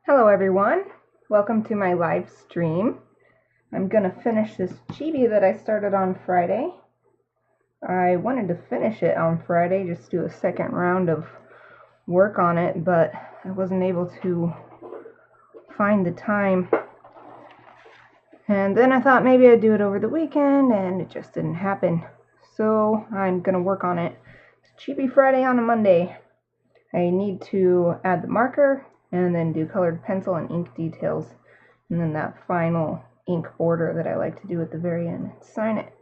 Hello everyone, welcome to my live stream. I'm gonna finish this chibi that I started on Friday. I wanted to finish it on Friday, just do a second round of work on it, but I wasn't able to find the time. And then I thought maybe I'd do it over the weekend, and it just didn't happen. So I'm gonna work on it. It's Chibi Friday on a Monday. I need to add the marker and then do colored pencil and ink details, and then that final ink border that I like to do at the very end and sign it.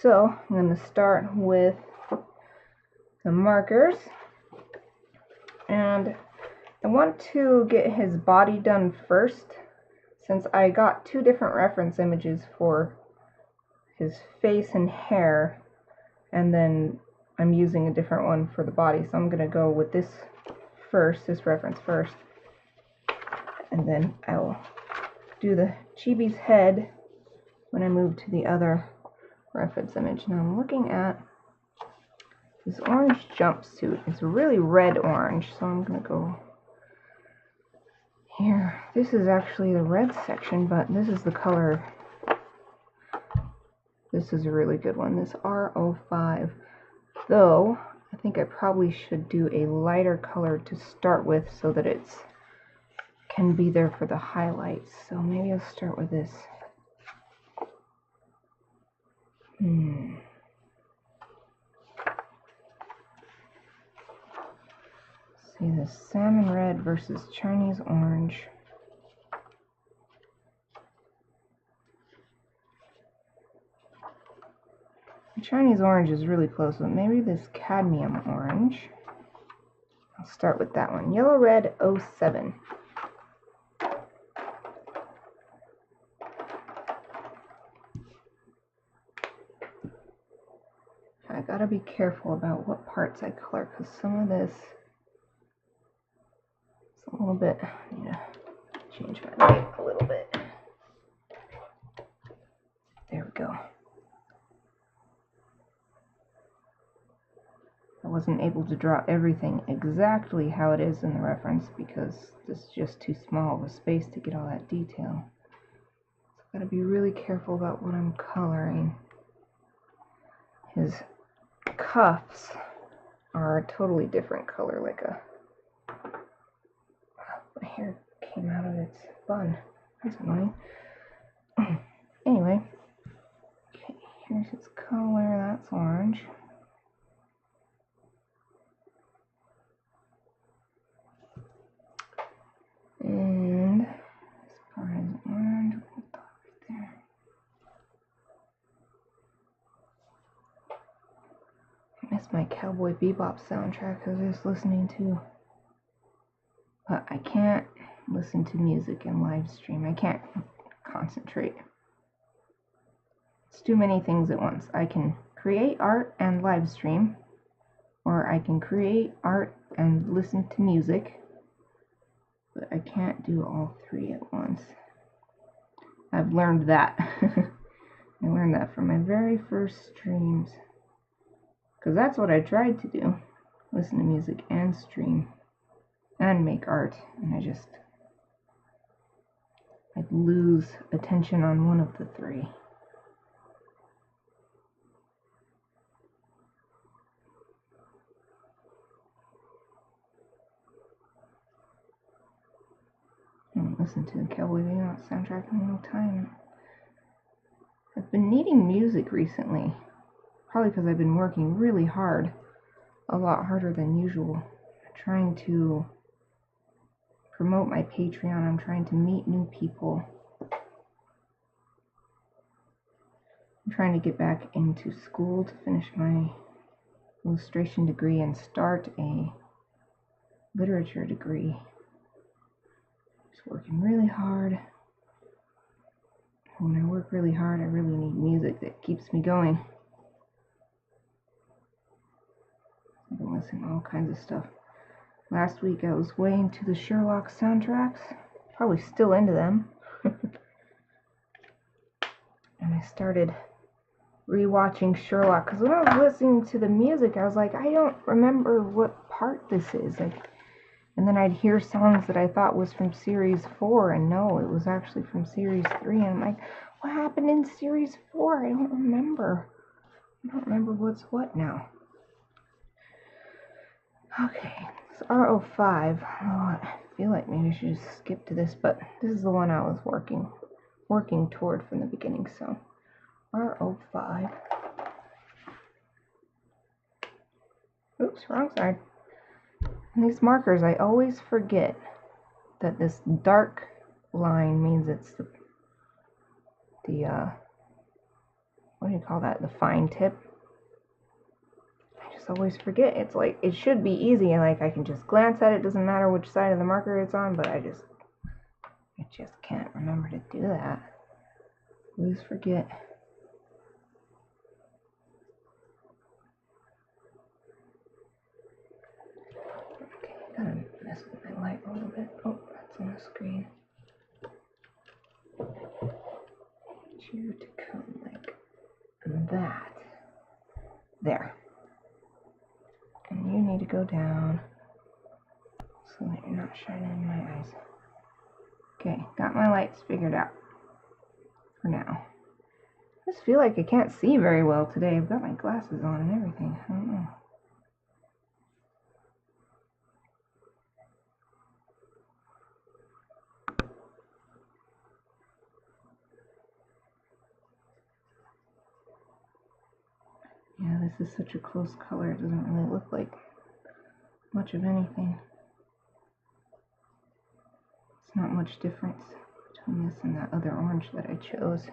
So I'm going to start with the markers, and I want to get his body done first since I got two different reference images for his face and hair, and then I'm using a different one for the body, so I'm going to go with this first, this reference first, and then I'll do the Chibi's head when I move to the other reference image. Now I'm looking at this orange jumpsuit. It's really red orange, so I'm gonna go here. This is actually the red section, but this is the color. This is a really good one, this R05, though I think I probably should do a lighter color to start with so that it can be there for the highlights. So maybe I'll start with this. See, the salmon red versus Chinese orange. The Chinese orange is really close, but maybe this cadmium orange. I'll start with that one. Yellow red 07. I gotta be careful about what parts I color, because some of this is a little bit, I need to change my light a little bit. There we go. I wasn't able to draw everything exactly how it is in the reference because this is just too small of a space to get all that detail. So I've got to be really careful about what I'm coloring. His cuffs are a totally different color, like a... My hair came out of its bun. That's annoying. Anyway, okay, here's his color. That's orange. And this part is orange. We'll put that right there. I miss my Cowboy Bebop soundtrack I was just listening to. But I can't listen to music and live stream. I can't concentrate. It's too many things at once. I can create art and live stream, or I can create art and listen to music. But I can't do all three at once. I've learned that. I learned that from my very first streams. Because that's what I tried to do. Listen to music and stream. And make art. And I'd lose attention on one of the three. I haven't listened to the Cowboy Bebop soundtrack in a long time. I've been needing music recently, probably because I've been working really hard, a lot harder than usual, trying to promote my Patreon. I'm trying to meet new people. I'm trying to get back into school to finish my illustration degree and start a literature degree. Working really hard. When I work really hard, I really need music that keeps me going. I've been listening to all kinds of stuff. Last week I was way into the Sherlock soundtracks. Probably still into them. And I started rewatching Sherlock, because when I was listening to the music, I was like, I don't remember what part this is. Like, And then I'd hear songs that I thought was from Series 4, and no, it was actually from Series 3. And I'm like, what happened in Series 4? I don't remember. I don't remember what's what now. Okay, it's R05. Oh, I feel like maybe I should just skip to this, but this is the one I was working toward from the beginning, so R05. Oops, wrong side. And these markers, I always forget that this dark line means it's the what do you call that? The fine tip. I just always forget. It's like, it should be easy, and like I can just glance at it, doesn't matter which side of the marker it's on, but I just can't remember to do that. I always forget. Okay, gotta mess with my light a little bit. Oh, that's on the screen. You to come like that. There. And you need to go down so that you're not shining in my eyes. Okay, got my lights figured out for now. I just feel like I can't see very well today. I've got my glasses on and everything. I don't know. Yeah, this is such a close color, it doesn't really look like much of anything. It's not much difference between this and that other orange that I chose.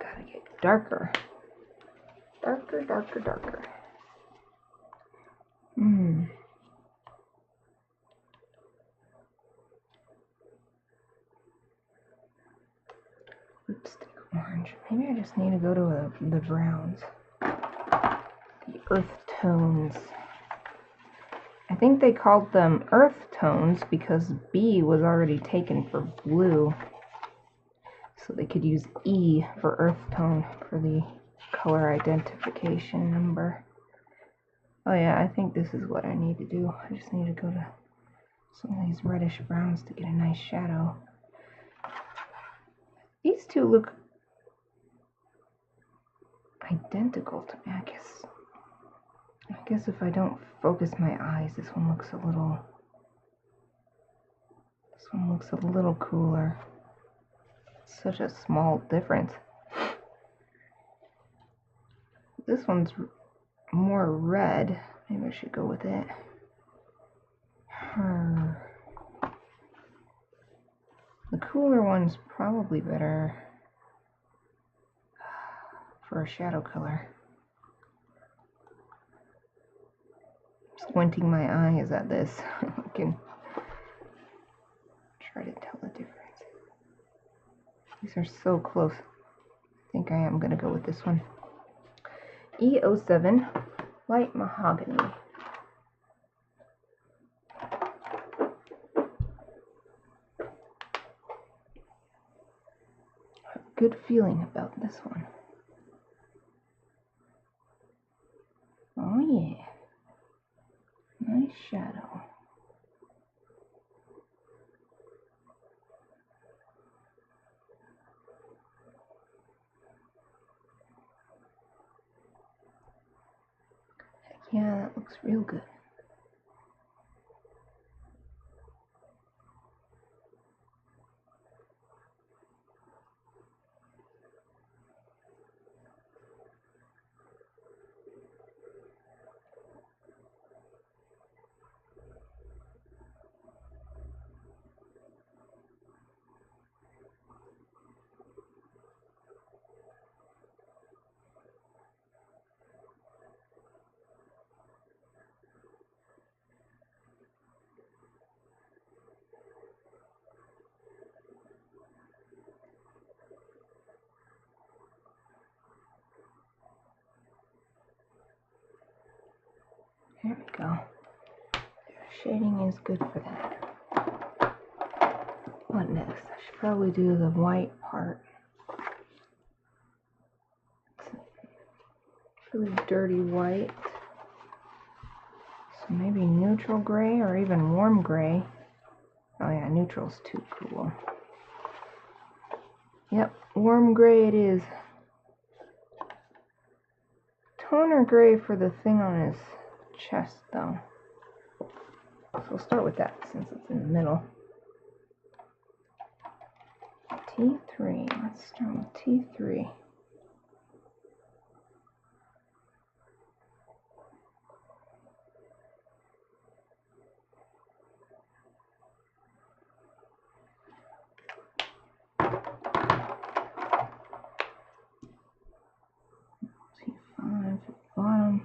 Gotta get darker. Darker, darker, darker. Lipstick orange. Maybe I just need to go to the browns. The earth tones. I think they called them earth tones because B was already taken for blue. So they could use E for earth tone for the color identification number. Oh yeah, I think this is what I need to do. I just need to go to some of these reddish browns to get a nice shadow. These two look identical to me, I guess if I don't focus my eyes, this one looks a little cooler. It's such a small difference. This one's more red. Maybe I should go with it. The cooler one's probably better for a shadow color. Squinting my eyes at this, I can try to tell the difference. These are so close. I think I am going to go with this one. E07 Light Mahogany. Good feeling about this one. Oh yeah. Nice shadow. Heck yeah, that looks real good. There we go. shading is good for that. What next? I should probably do the white part. Really dirty white. So maybe neutral gray or even warm gray. Oh yeah, neutral's too cool. Yep, warm gray it is. Toner gray for the thing on his chest though. So we'll start with that since it's in the middle. T3, let's start with T3. T5 at the bottom.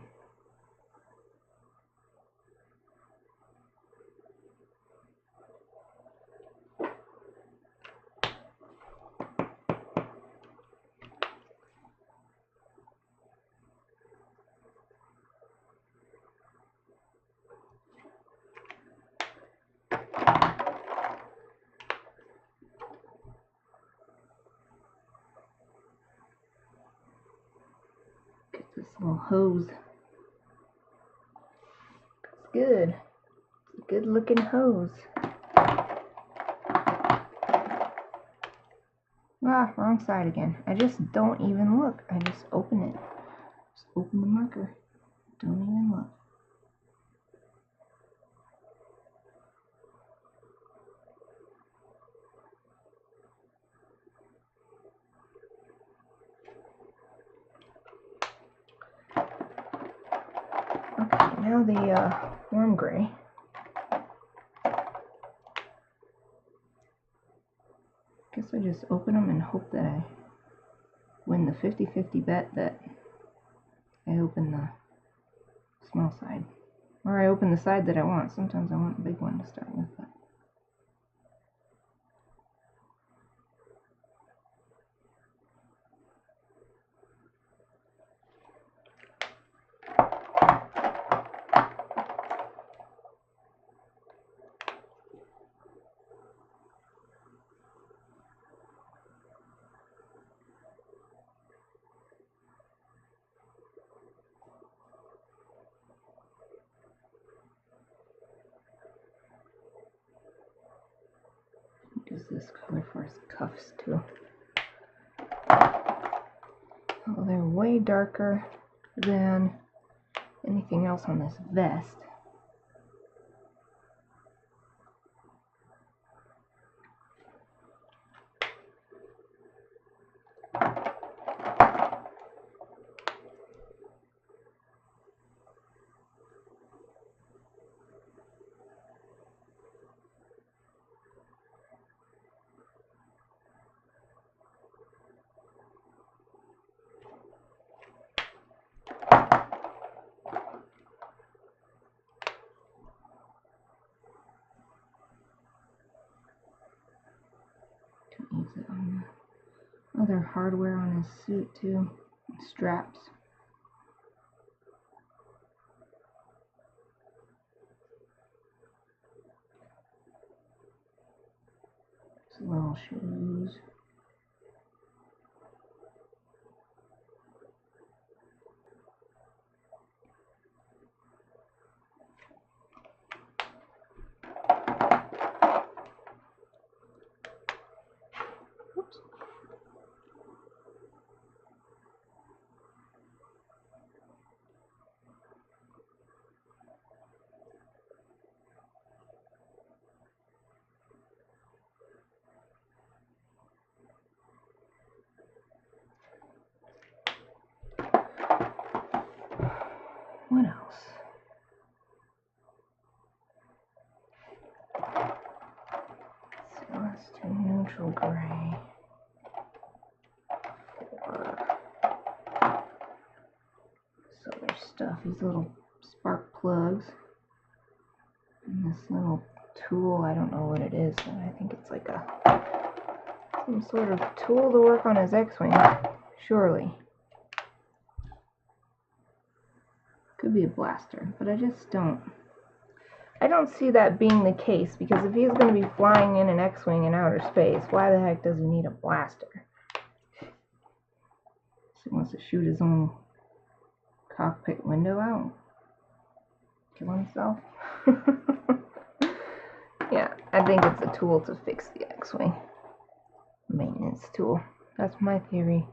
This little hose. It's good. It's a good looking hose. Ah, wrong side again. I just don't even look. I just open it. Just open the marker. Don't even look. Okay, now the warm gray. Guess I just open them and hope that I win the 50-50 bet that I open the small side. Or I open the side that I want. Sometimes I want the big one to start with. But use this color for his cuffs too. Oh, they're way darker than anything else on this vest. Use it on the other hardware on his suit too. Straps. His little shoes. Oops. What else? So let's do neutral gray. So there's stuff, these little spark plugs. And this little tool, I don't know what it is, but I think it's like some sort of tool to work on his X-Wing, surely. Could be a blaster, but I just don't I don't see that being the case, because if he's going to be flying in an X-Wing in outer space, why the heck does he need a blaster? He wants to shoot his own cockpit window out? Kill himself? Yeah, I think it's a tool to fix the X-Wing. Maintenance tool. That's my theory.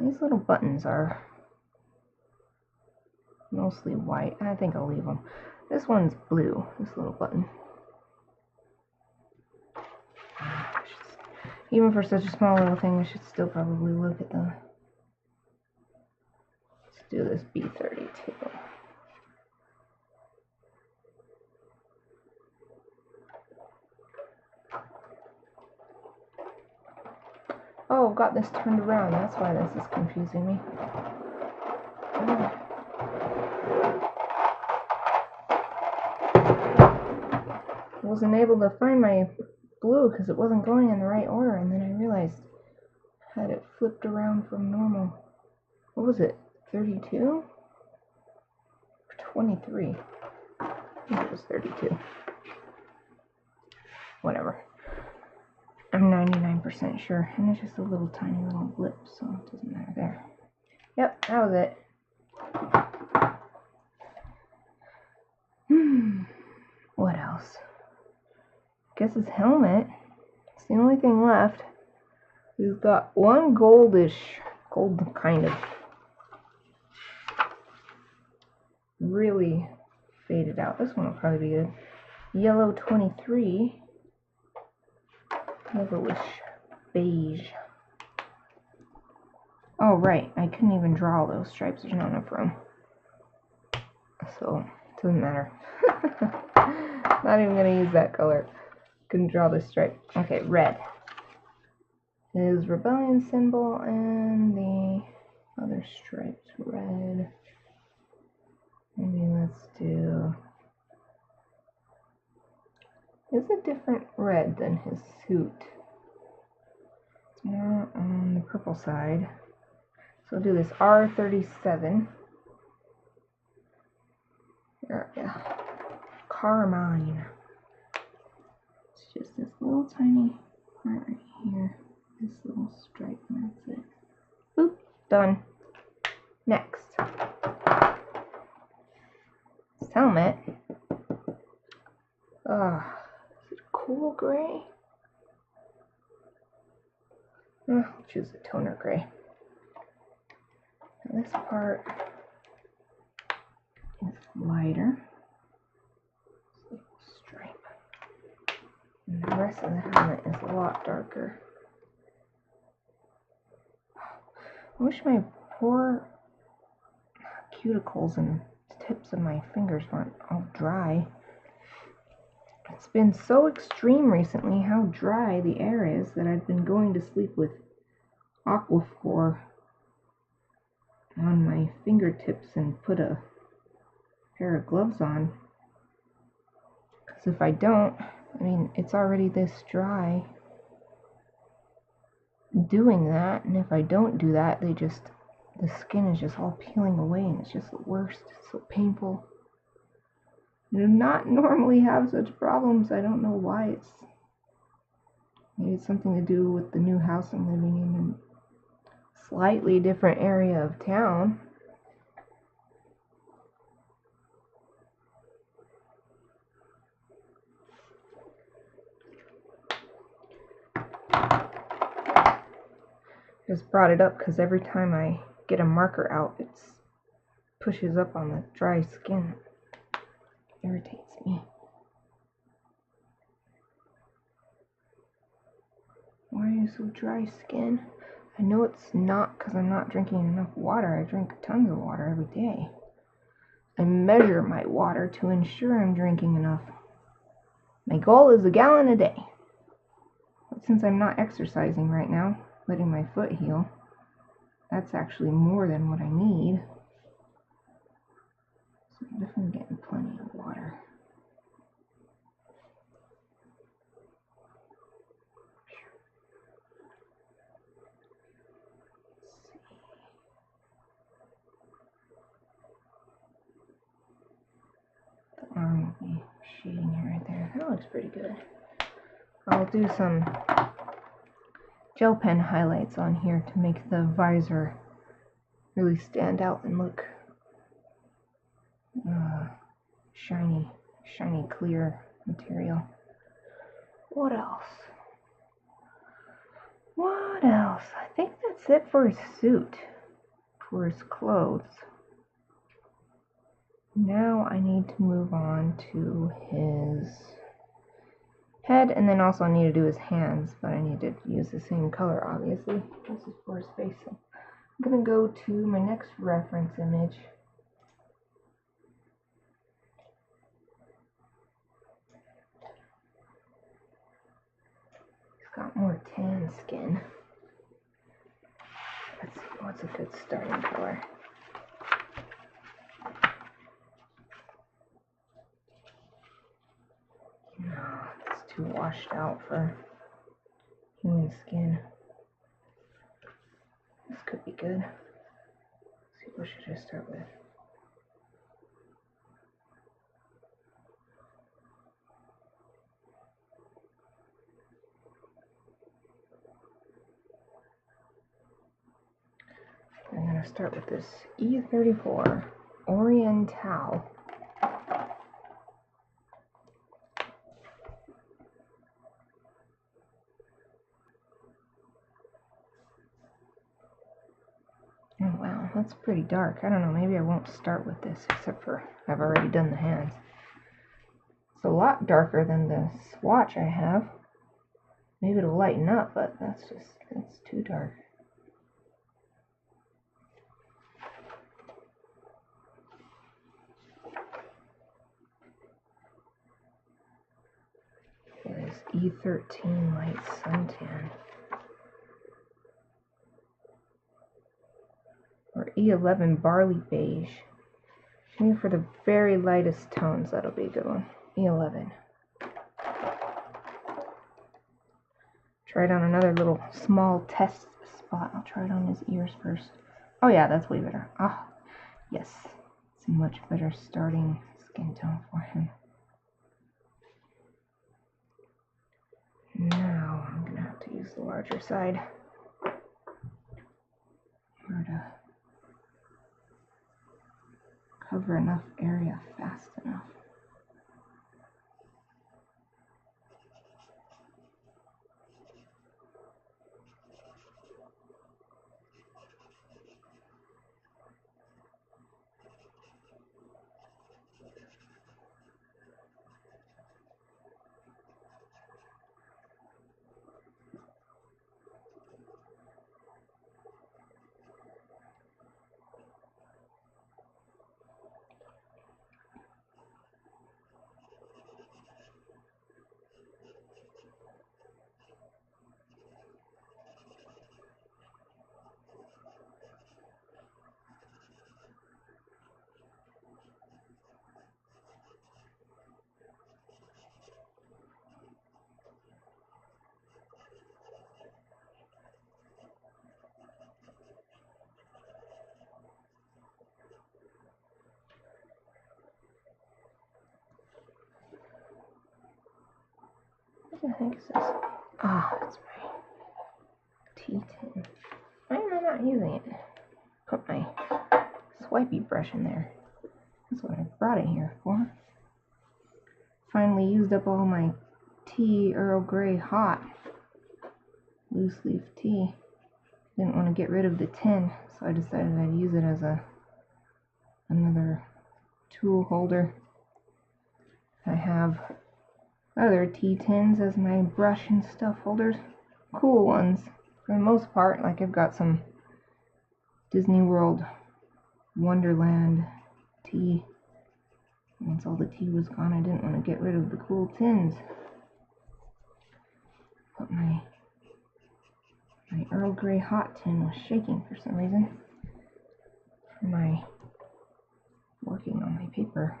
These little buttons are mostly white. I think I'll leave them. This one's blue, this little button. Even for such a small little thing, we should still probably look at the... Let's do this B-32. Oh, I've got this turned around. That's why this is confusing me. I wasn't able to find my blue because it wasn't going in the right order, and then I realized I had it flipped around from normal. What was it? 32? Or 23? I think it was 32. Whatever. I'm 99% sure, and it's just a little tiny little blip, so it doesn't matter there. Yep, that was it. What else? Guess his helmet. It's the only thing left. He's got one gold kind of really faded out. This one will probably be good. Yellow 23. I'll go with beige. Oh, right. I couldn't even draw all those stripes. There's not enough room. So, it doesn't matter. Not even going to use that color. Couldn't draw this stripe. Okay, red. His rebellion symbol and the other stripes. Red. Maybe let's do... It's a different red than his suit. It's more on the purple side. So we'll do this R37. Yeah. Carmine. It's just this little tiny part right here. This little stripe, and that's it. Boop. Done. Next. This helmet. Is it cool gray? I'll choose the toner gray. And this part is lighter. Stripe. And the rest of the helmet is a lot darker. I wish my poor cuticles and the tips of my fingers weren't all dry. It's been so extreme recently how dry the air is that I've been going to sleep with Aquaphor on my fingertips and put a pair of gloves on. Because if I don't, I mean, it's already this dry doing that, and if I don't do that, the skin is just all peeling away, and it's just the worst. It's so painful. I do not normally have such problems. I don't know why. Maybe it's something to do with the new house I'm living in a slightly different area of town. Just brought it up because every time I get a marker out, it pushes up on the dry skin. It irritates me. Why are you so dry skin? I know it's not because I'm not drinking enough water. I drink tons of water every day. I measure my water to ensure I'm drinking enough. My goal is 1 gallon a day. But since I'm not exercising right now, letting my foot heal, that's actually more than what I need. So I'm definitely getting plenty of water. The arm will be shading here right there. That looks pretty good. I'll do some gel pen highlights on here to make the visor really stand out and look shiny clear material. What else? I think that's it for his suit, for his clothes. Now I need to move on to his head, and then also I need to do his hands, but I need to use the same color, obviously. This is for his face. So I'm going to go to my next reference image. He's got more tan skin. Let's see, what's a good starting color? No, it's too washed out for human skin. This could be good. Let's see, what should I start with? I'm going to start with this E34 Oriental. Oh wow, that's pretty dark. I don't know, maybe I won't start with this, except for I've already done the hands. It's a lot darker than the swatch I have. Maybe it'll lighten up, but that's too dark. It is E13 Light Suntan. Or E11 Barley Beige. Maybe for the very lightest tones, that'll be a good one. E11. Try it on another little small test spot. I'll try it on his ears first. Oh yeah, that's way better. Ah, yes. It's a much better starting skin tone for him. Now I'm going to have to use the larger side in order to cover enough area fast enough. What the heck is this? Ah, it's my T10. Why am I not using it? Put my swipey brush in there. That's what I brought it here for. Finally used up all my tea, Earl Grey hot. Loose leaf tea. Didn't want to get rid of the tin, so I decided I'd use it as another tool holder. I have other tea tins as my brush and stuff holders. Cool ones for the most part. Like I've got some Disney World Wonderland tea. Once all the tea was gone, I didn't want to get rid of the cool tins. But my Earl Grey hot tin was shaking for some reason for my working on my paper.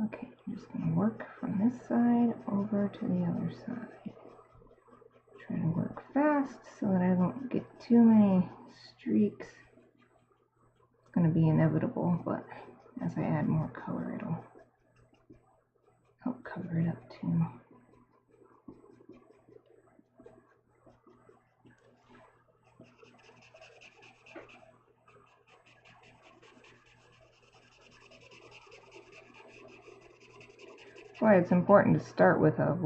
Okay, I'm just going to work from this side over to the other side. Try to work fast so that I don't get too many streaks. It's going to be inevitable, but as I add more color, it'll help cover it up too. That's why it's important to start with the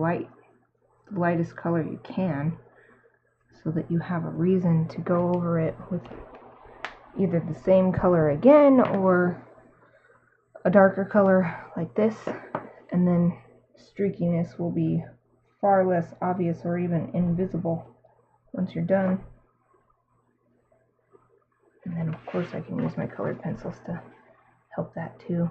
lightest color you can, so that you have a reason to go over it with either the same color again or a darker color like this, and then streakiness will be far less obvious or even invisible once you're done. And then of course I can use my colored pencils to help that too.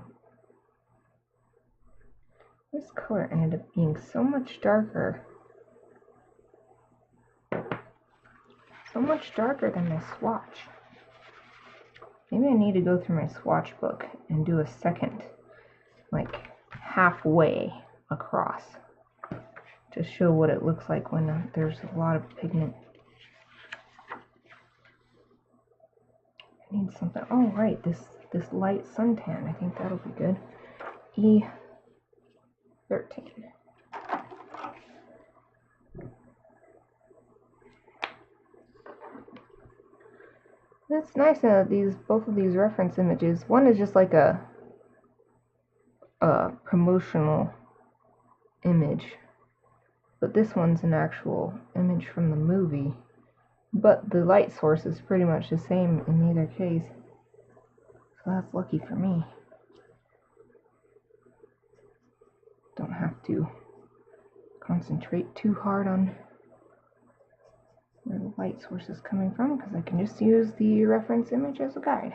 This color ended up being so much darker. So much darker than my swatch. Maybe I need to go through my swatch book and do a second, like halfway across, to show what it looks like when there's a lot of pigment. I need something. Oh right, this light suntan. I think that'll be good. E13. It's nice that both of these reference images. One is just like a promotional image, but this one's an actual image from the movie. But the light source is pretty much the same in either case, so that's lucky for me. Don't have to concentrate too hard on where the light source is coming from, because I can just use the reference image as a guide.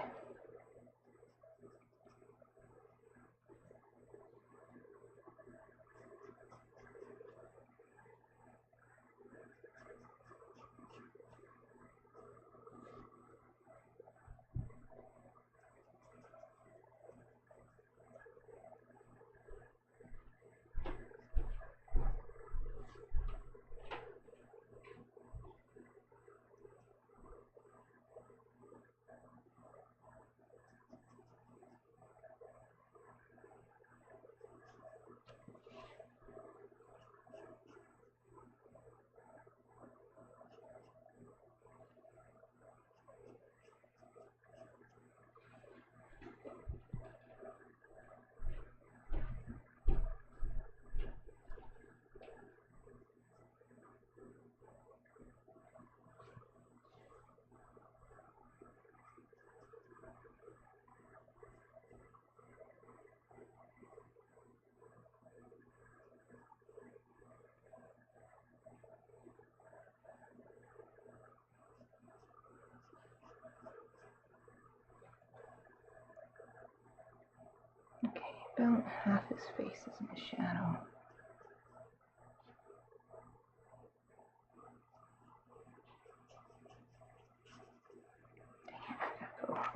Okay, about half his face is in the shadow.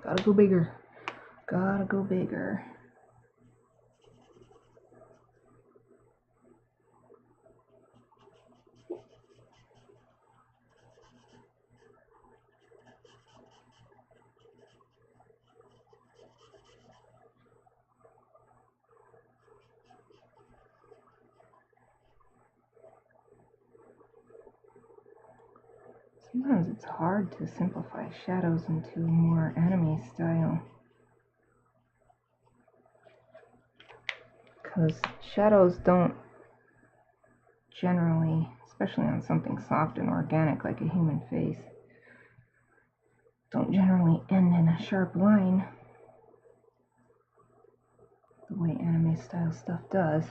Gotta go bigger. Gotta go bigger. Sometimes it's hard to simplify shadows into more anime style, because shadows don't generally, especially on something soft and organic like a human face, don't generally end in a sharp line the way anime style stuff does.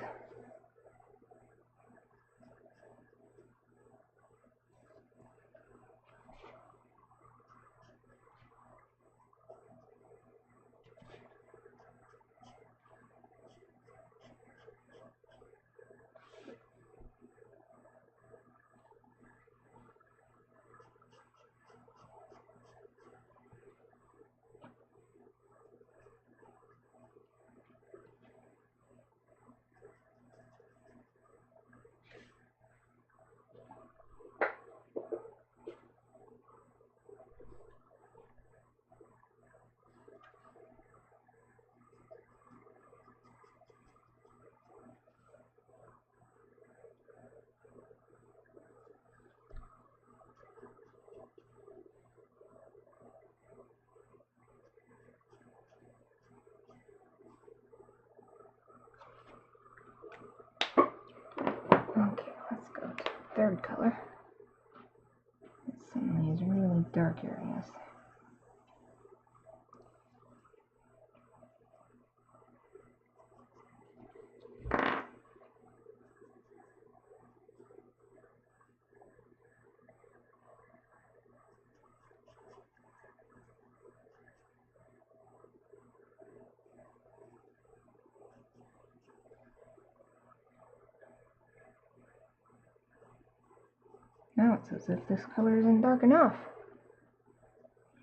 third color. It's some of these really dark areas. Now it's as if this color isn't dark enough.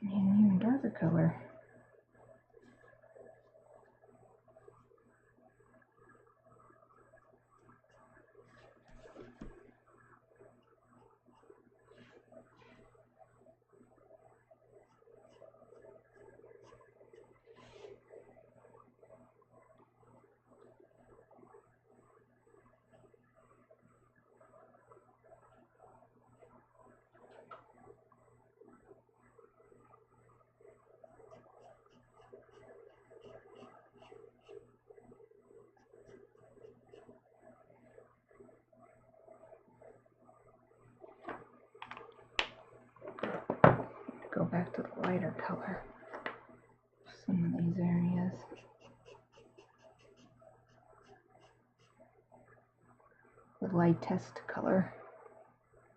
I need an even darker color. Go back to the lighter color. Some of these areas. The lightest color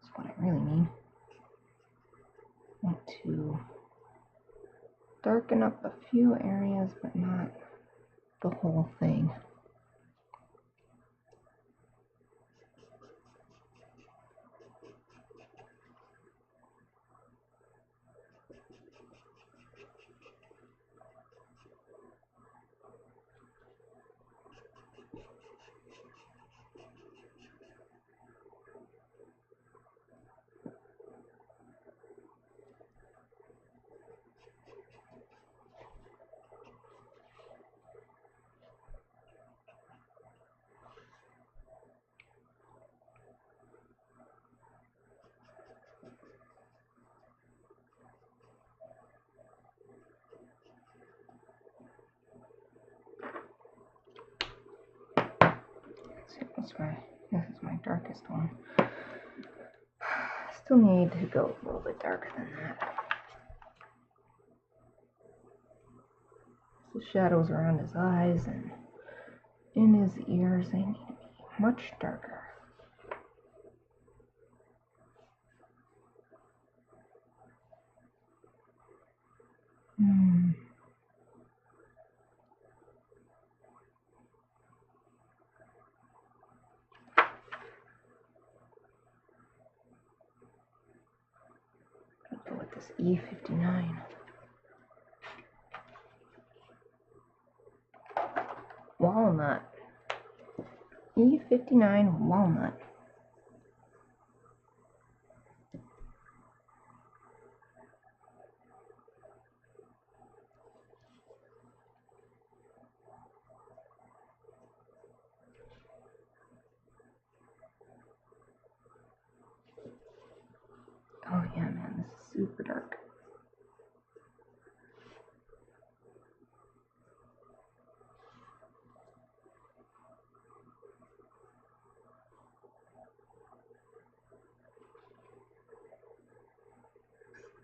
is what I really mean. Want to darken up a few areas, but not the whole thing. This is my darkest one. Still need to go a little bit darker than that. The shadows around his eyes and in his ears, they need to be much darker. Go with this E59. Walnut. E59 walnut. Oh yeah, man, this is super dark.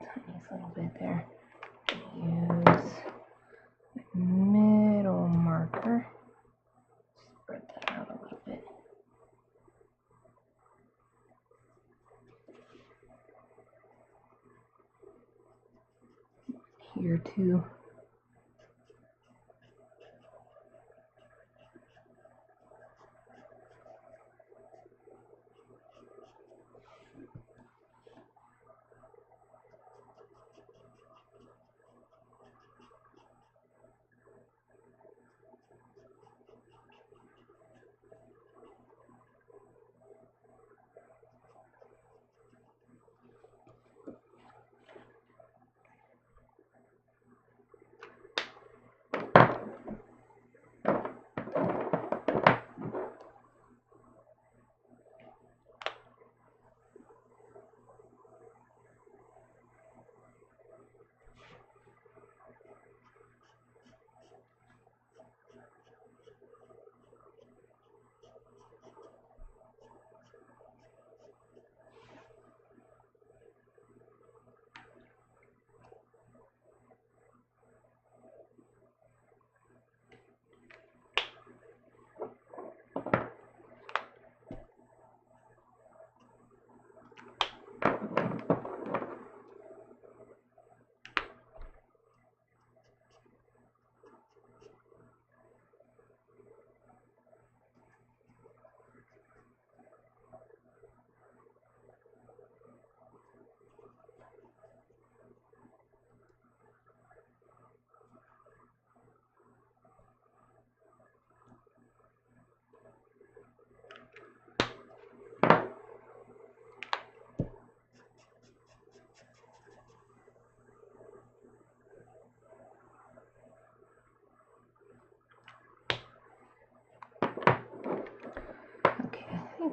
Tiniest little bit there. Use middle marker. Spread that out a little bit. Here too.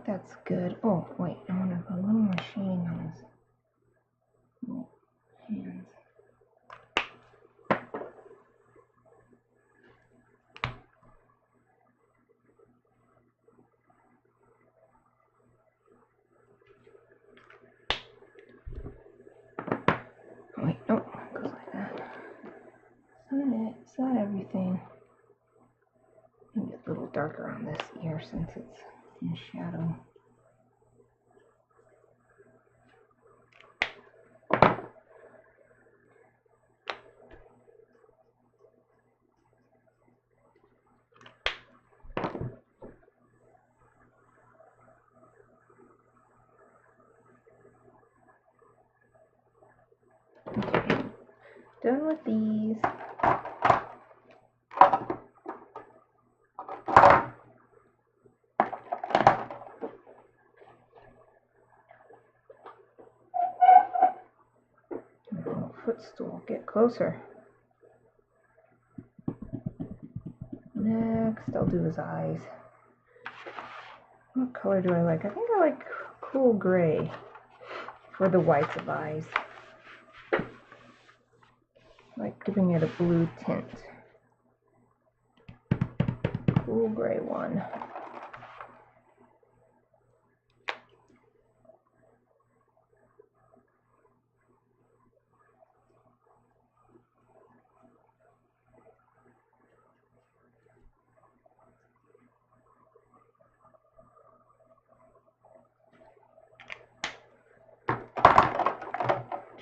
think that's good. Oh, wait, I want to put a little more shading on his hands. Wait, nope, it goes like that. Is that it? Is that everything? Maybe a little darker on this ear since it's in shadow. Okay, done with these. Footstool, get closer. Next, I'll do his eyes. What color do I like? I think I like cool gray for the whites of eyes. I like giving it a blue tint. Cool gray one.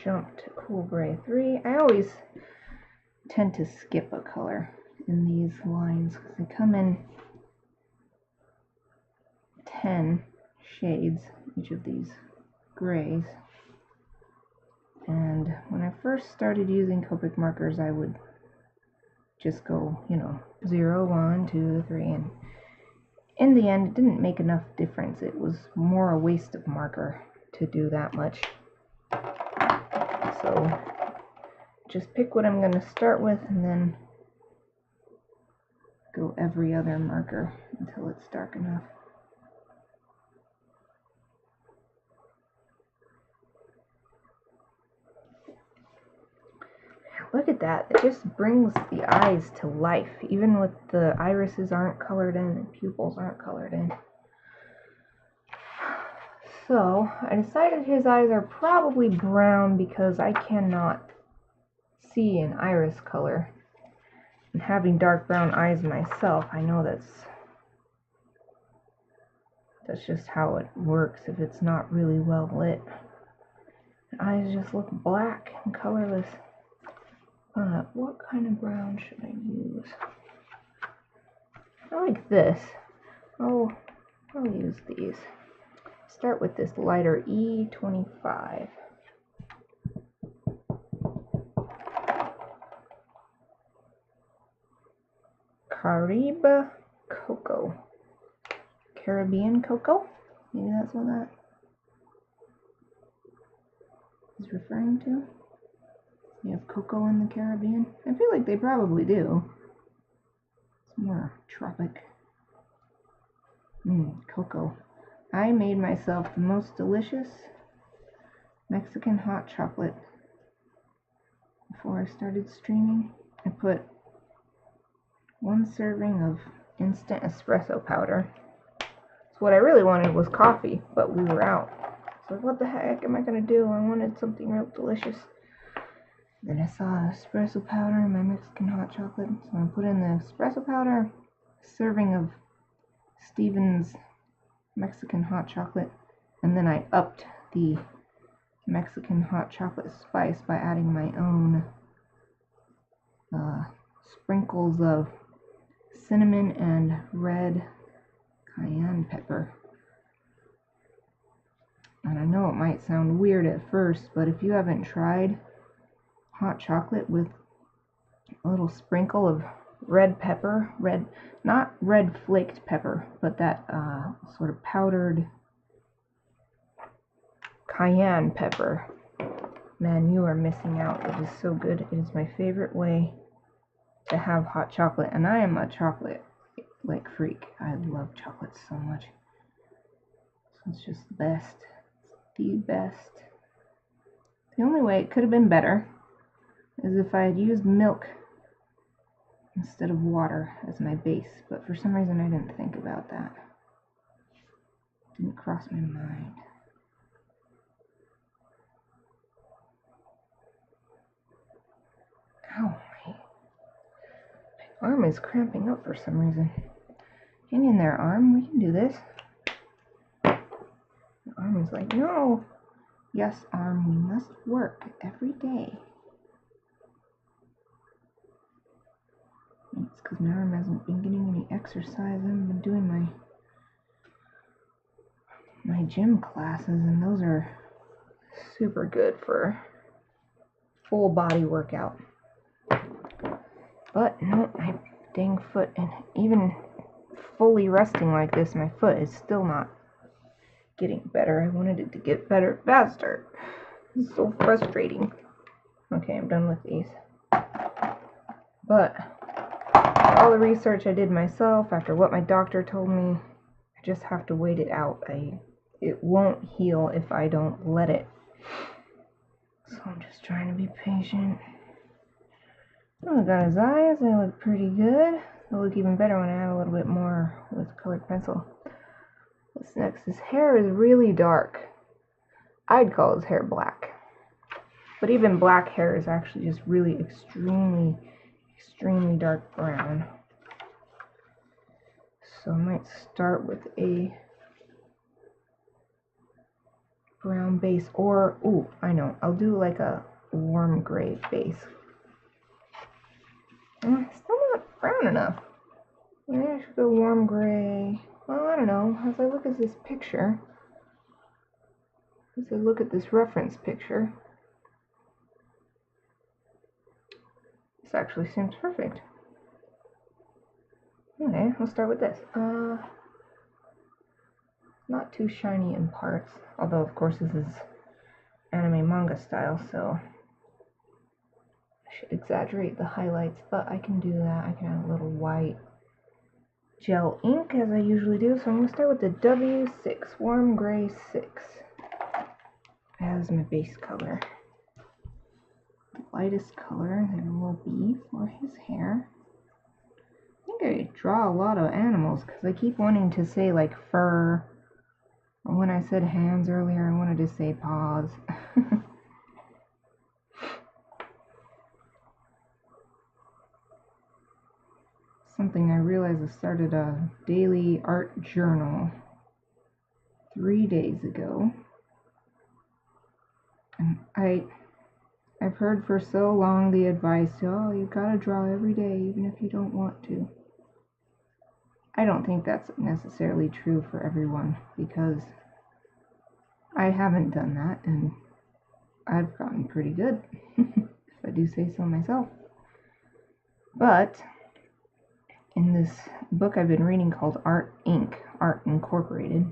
Jump to cool gray 3. I always tend to skip a color in these lines because they come in 10 shades, each of these grays. And when I first started using Copic markers, I would just go, 0, 1, 2, 3, and in the end, it didn't make enough difference. It was more a waste of marker to do that much. So just pick what I'm going to start with and then go every other marker until it's dark enough. Look at that. It just brings the eyes to life, even with the irises aren't colored in and pupils aren't colored in. So I decided his eyes are probably brown because I cannot see an iris color. And having dark brown eyes myself, I know that's just how it works if it's not really well lit. The eyes just look black and colorless. What kind of brown should I use? I like this. I'll use these. Start with this lighter E25. Caribe Cocoa. Caribbean Cocoa? Maybe that's what that is referring to. You have cocoa in the Caribbean? I feel like they probably do. It's more tropic. Cocoa. I made myself the most delicious Mexican hot chocolate before I started streaming. I put 1 serving of instant espresso powder. So what I really wanted was coffee, but we were out. So what the heck am I going to do? I wanted something real delicious. Then I saw espresso powder in my Mexican hot chocolate, so I put in the espresso powder, a serving of Stevens Mexican hot chocolate, and then I upped the Mexican hot chocolate spice by adding my own sprinkles of cinnamon and red cayenne pepper. And I know it might sound weird at first, but if you haven't tried hot chocolate with a little sprinkle of red pepper, not red flaked pepper, but that sort of powdered cayenne pepper, man, you are missing out. It is so good. It is my favorite way to have hot chocolate, and I am a chocolate freak. I love chocolate so much. It's just the best. The best. The only way it could have been better is if I had used milk instead of water as my base, but for some reason I didn't think about that. Didn't cross my mind. Ow, my arm is cramping up for some reason. Hang in there, arm. We can do this. The arm is like, no. Yes, arm, we must work every day. It's because my arm hasn't been getting any exercise. I haven't been doing my gym classes, and those are super good for full body workout. But no, my dang foot, and even fully resting like this, my foot is still not getting better. I wanted it to get better faster. It's so frustrating. Okay, I'm done with these. But all the research I did myself, after what my doctor told me, I just have to wait it out. It won't heal if I don't let it. So I'm just trying to be patient. Oh, I got his eyes. They look pretty good. They'll look even better when I add a little bit more with colored pencil. What's next? His hair is really dark. I'd call his hair black. But even black hair is actually just really extremely dark brown. So I might start with a brown base, or, ooh, I know, I'll do like a warm gray base. Still not brown enough. Maybe I should go warm gray. Well, I don't know. As I look at this picture, as I look at this reference picture, this actually seems perfect. Okay, I'll start with this. Not too shiny in parts, although of course this is anime manga style, so I should exaggerate the highlights, but I can do that. I can add a little white gel ink as I usually do, so I'm going to start with the W6, warm gray 6 as my base color. The lightest color, there will be for his hair. I think I draw a lot of animals because I keep wanting to say like fur. Or when I said hands earlier, I wanted to say paws. Something I realized, I started a daily art journal 3 days ago. And I've heard for so long the advice, oh, you gotta draw every day even if you don't want to. I don't think that's necessarily true for everyone, because I haven't done that and I've gotten pretty good, if I do say so myself. But in this book I've been reading called Art Inc., Art Incorporated,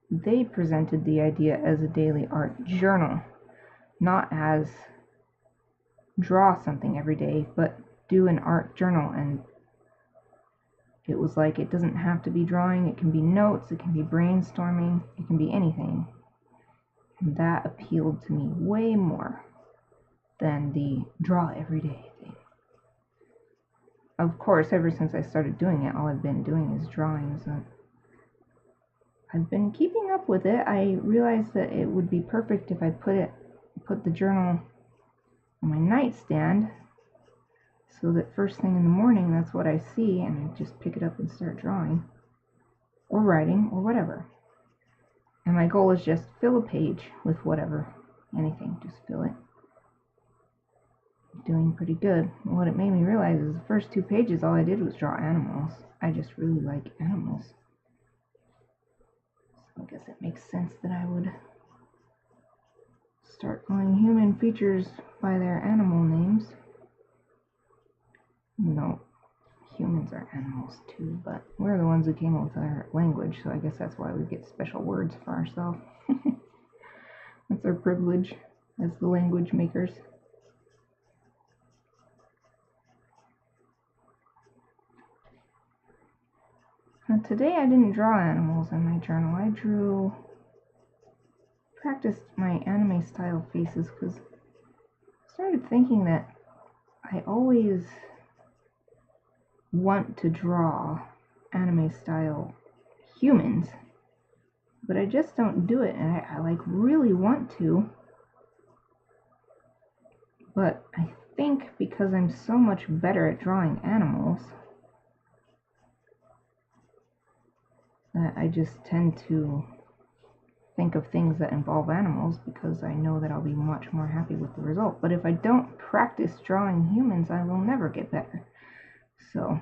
they presented the idea as a daily art journal, not as draw something every day, but do an art journal. And it was like, it doesn't have to be drawing, it can be notes, it can be brainstorming, it can be anything. And that appealed to me way more than the draw every day thing. Of course, ever since I started doing it, all I've been doing is drawings. And I've been keeping up with it. I realized that it would be perfect if I put the journal on my nightstand, so that first thing in the morning, that's what I see, and I just pick it up and start drawing, or writing, or whatever. And my goal is just fill a page with whatever, anything, just fill it. Doing pretty good. And what it made me realize is the first 2 pages, all I did was draw animals. I just really like animals. So I guess it makes sense that I would start calling human features by their animal names. No, humans are animals too, but we're the ones who came up with our language, so I guess that's why we get special words for ourselves. That's our privilege as the language makers. Now today I didn't draw animals in my journal. I practiced my anime style faces because I started thinking that I always want to draw anime style humans, but I just don't do it, and I like really want to, but I think because I'm so much better at drawing animals that I just tend to think of things that involve animals because I know that I'll be much more happy with the result. But if I don't practice drawing humans, I will never get better. So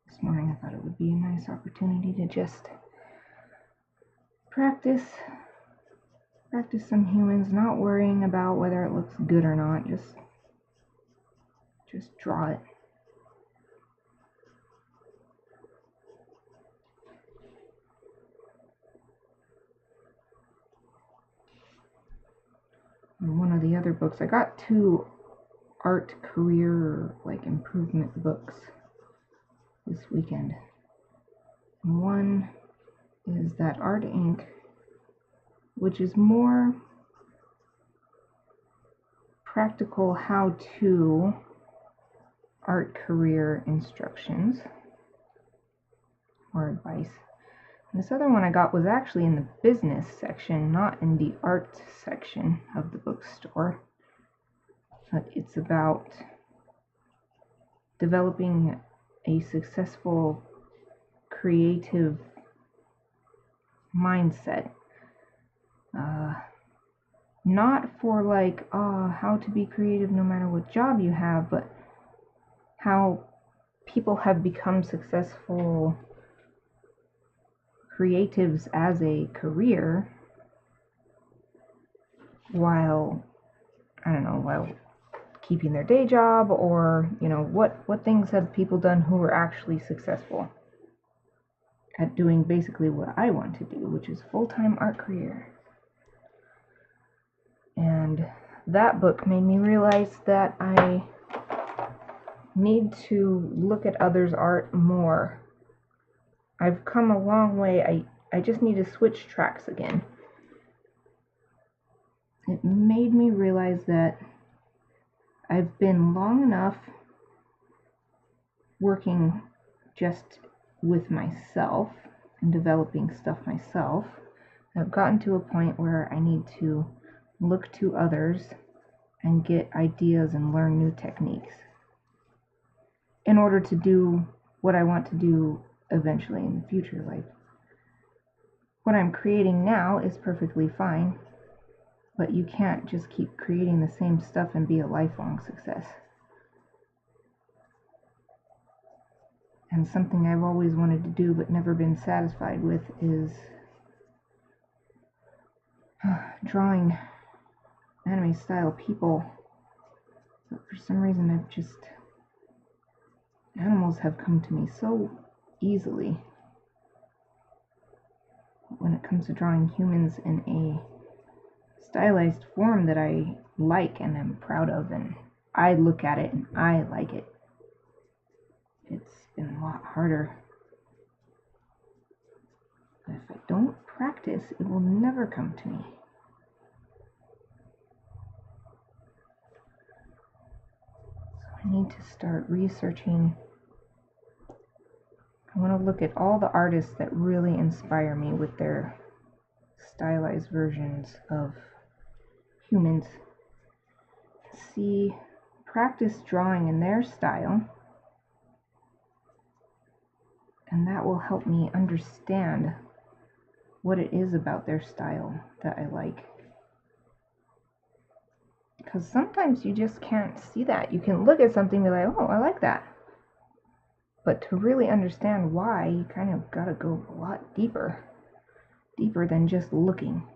this morning I thought it would be a nice opportunity to just practice some humans, not worrying about whether it looks good or not, just draw it. And one of the other books, I got 2 art career improvement books this weekend. And one is that Art Inc., which is more practical how-to art career instructions or advice. And this other one I got was actually in the business section, not in the art section of the bookstore. But it's about developing a successful creative mindset. Not for how to be creative no matter what job you have, but how people have become successful creatives as a career while keeping their day job, or what things have people done who were actually successful at doing basically what I want to do, which is full-time art career. And that book made me realize that I need to look at others' art more. I've come a long way. I just need to switch tracks again. It made me realize that I've been long enough working just with myself and developing stuff myself. I've gotten to a point where I need to look to others and get ideas and learn new techniques in order to do what I want to do eventually in the future. What I'm creating now is perfectly fine, but you can't just keep creating the same stuff and be a lifelong success. And something I've always wanted to do but never been satisfied with is drawing anime style people. But for some reason animals have come to me so easily when it comes to drawing humans in a stylized form that I like and am proud of, and I look at it and I like it. It's been a lot harder. But if I don't practice, it will never come to me. I need to start researching. I want to look at all the artists that really inspire me with their stylized versions of humans. Practice drawing in their style, and that will help me understand what it is about their style that I like. Because sometimes you just can't see that. You can look at something and be like, oh, I like that. But to really understand why, you kind of gotta go a lot deeper than just looking.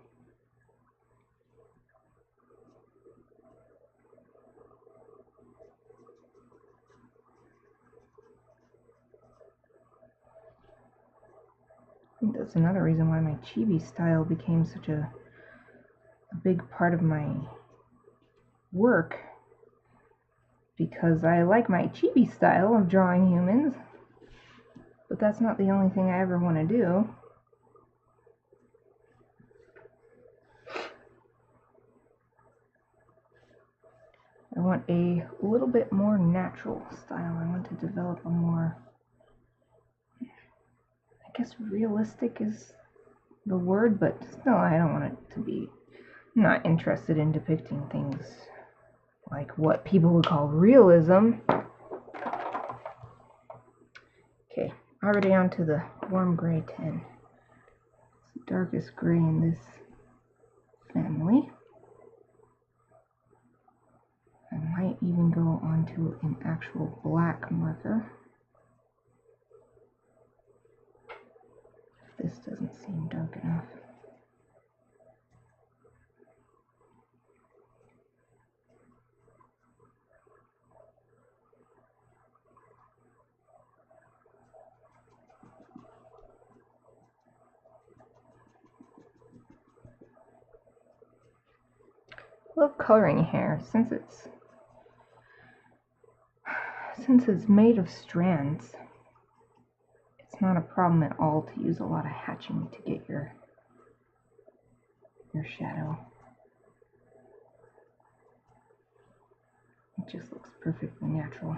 I think that's another reason why my Chibi style became such a big part of my work, because I like my Chibi style of drawing humans, But that's not the only thing I ever want to do. I want a little bit more natural style. I want to develop a more, I guess realistic is the word, but still I don't want it to be, I'm not interested in depicting things like what people would call realism. Okay, already on to the warm gray 10. It's the darkest gray in this family. I might even go onto an actual black marker. If this doesn't seem dark enough. Love coloring hair since it's made of strands. It's not a problem at all to use a lot of hatching to get your shadow. It just looks perfectly natural.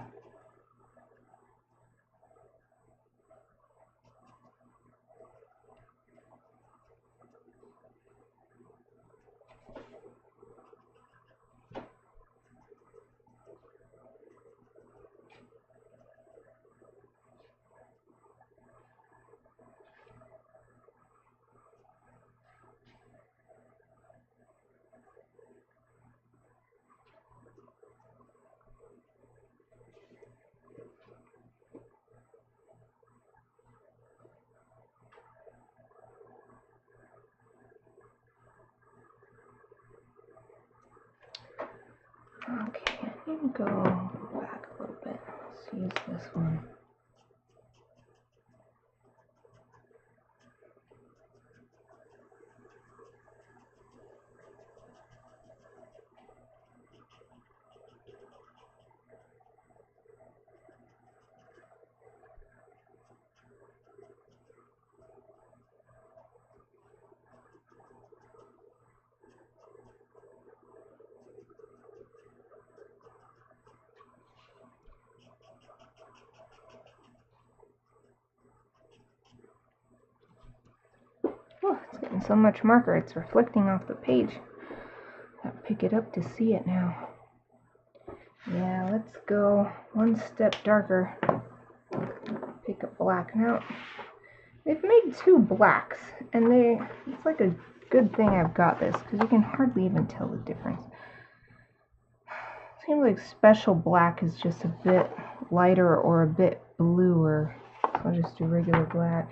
Okay, I need to go back a little bit. Let's use this one. Oh, it's getting so much marker, it's reflecting off the page. I have to pick it up to see it now. Yeah, let's go one step darker. Pick a black. Now, they've made two blacks, and it's like a good thing I've got this, because you can hardly even tell the difference. Seems like special black is just a bit lighter or a bit bluer, so I'll just do regular black.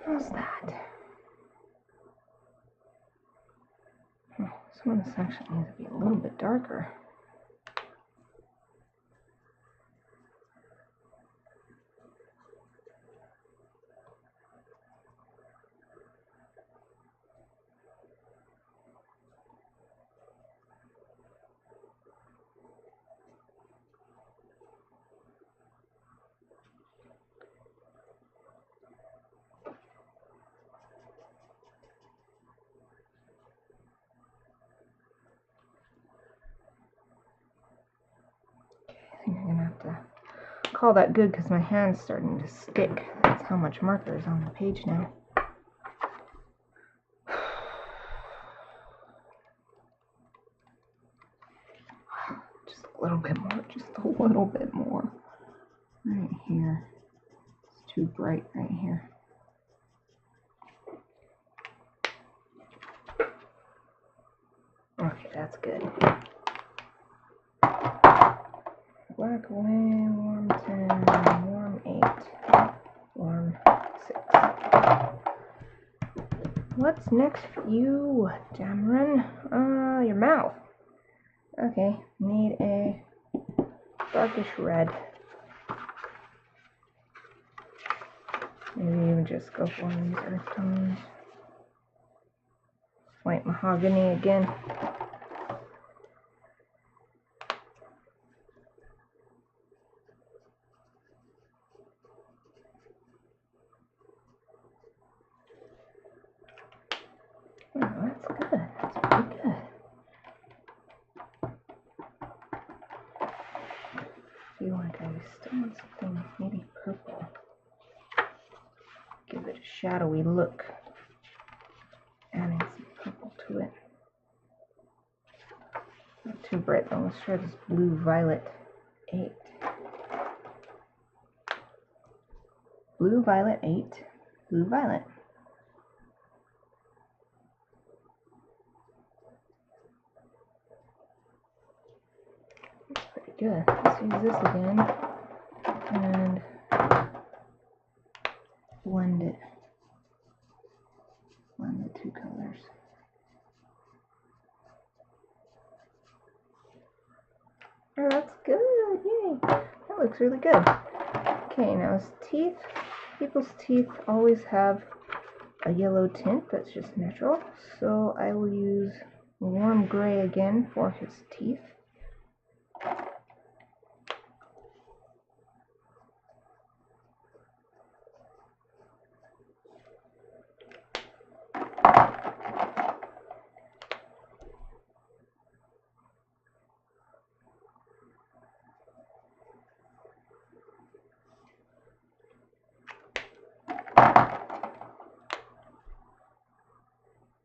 How's that? Some of this actually needs to be a little bit darker. call that good because my hand's starting to stick. That's how much marker is on the page now. Just a little bit more, just a little bit more. Right here. It's too bright right here. Okay, that's good. Black away, warm 10, warm 8, warm 6. What's next for you, Dameron? Your mouth. Okay, need a darkish red. Maybe even just go for one of these earth tones. White mahogany again. Oh, that's good. That's pretty good. I feel like I still want something maybe purple. Give it a shadowy look. Adding some purple to it. Not too bright though. Let's try this blue violet 8. Blue violet 8. Blue violet. That's pretty good. Let's use this again and blend it. Blend the two colors. Oh, that's good. Yay. That looks really good. Okay, now his teeth. People's teeth always have a yellow tint. That's just natural. So I will use warm gray again for his teeth.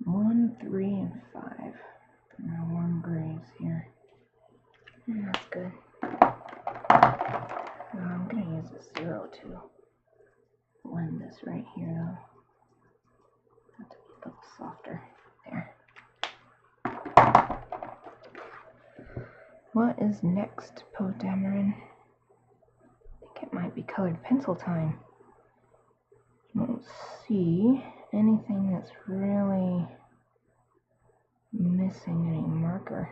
One, 3, and 5. Now warm grays here. And that's good. I'm going to use a 0 to blend this right here though. Have to be a little softer. There. What is next, Poe Dameron? I think it might be colored pencil time. I don't see anything that's really missing any marker.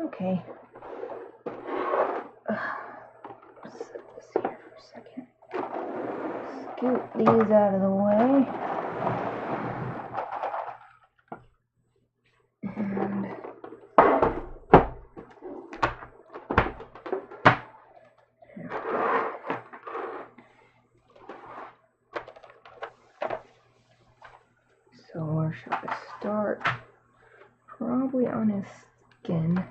Okay. Set this here for a second. Scoot these out of the way. And so where should I start? Probably on his skin.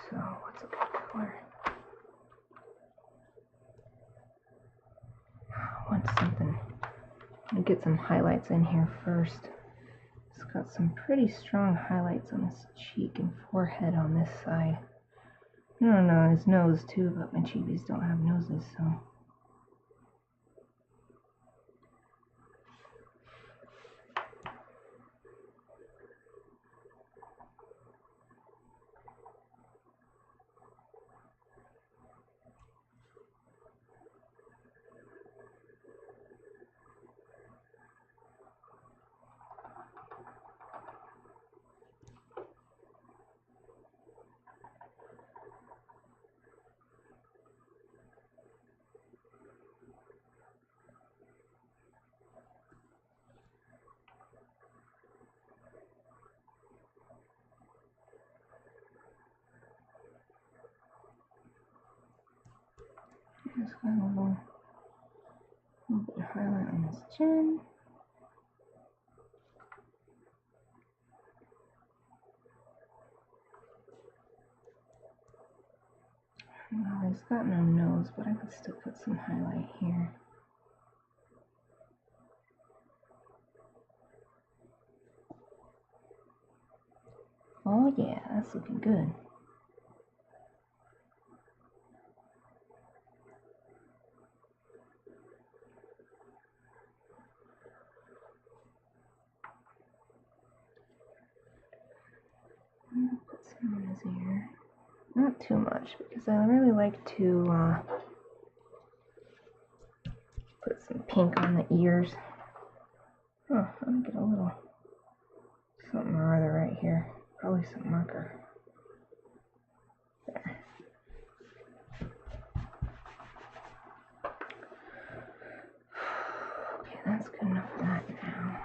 So what's a good color? I want something. I'm gonna get some highlights in here first. It's got some pretty strong highlights on his cheek and forehead on this side. I don't know, his nose too, but my chibis don't have noses, so. Just got a little bit of highlight on his chin. Well, he's got no nose, but I could still put some highlight here. Oh yeah, that's looking good. Put some in his ear. Not too much, because I really like to put some pink on the ears. Oh, I'm gonna get a little something or other right here. Probably some marker. There. Okay, that's good enough for that now.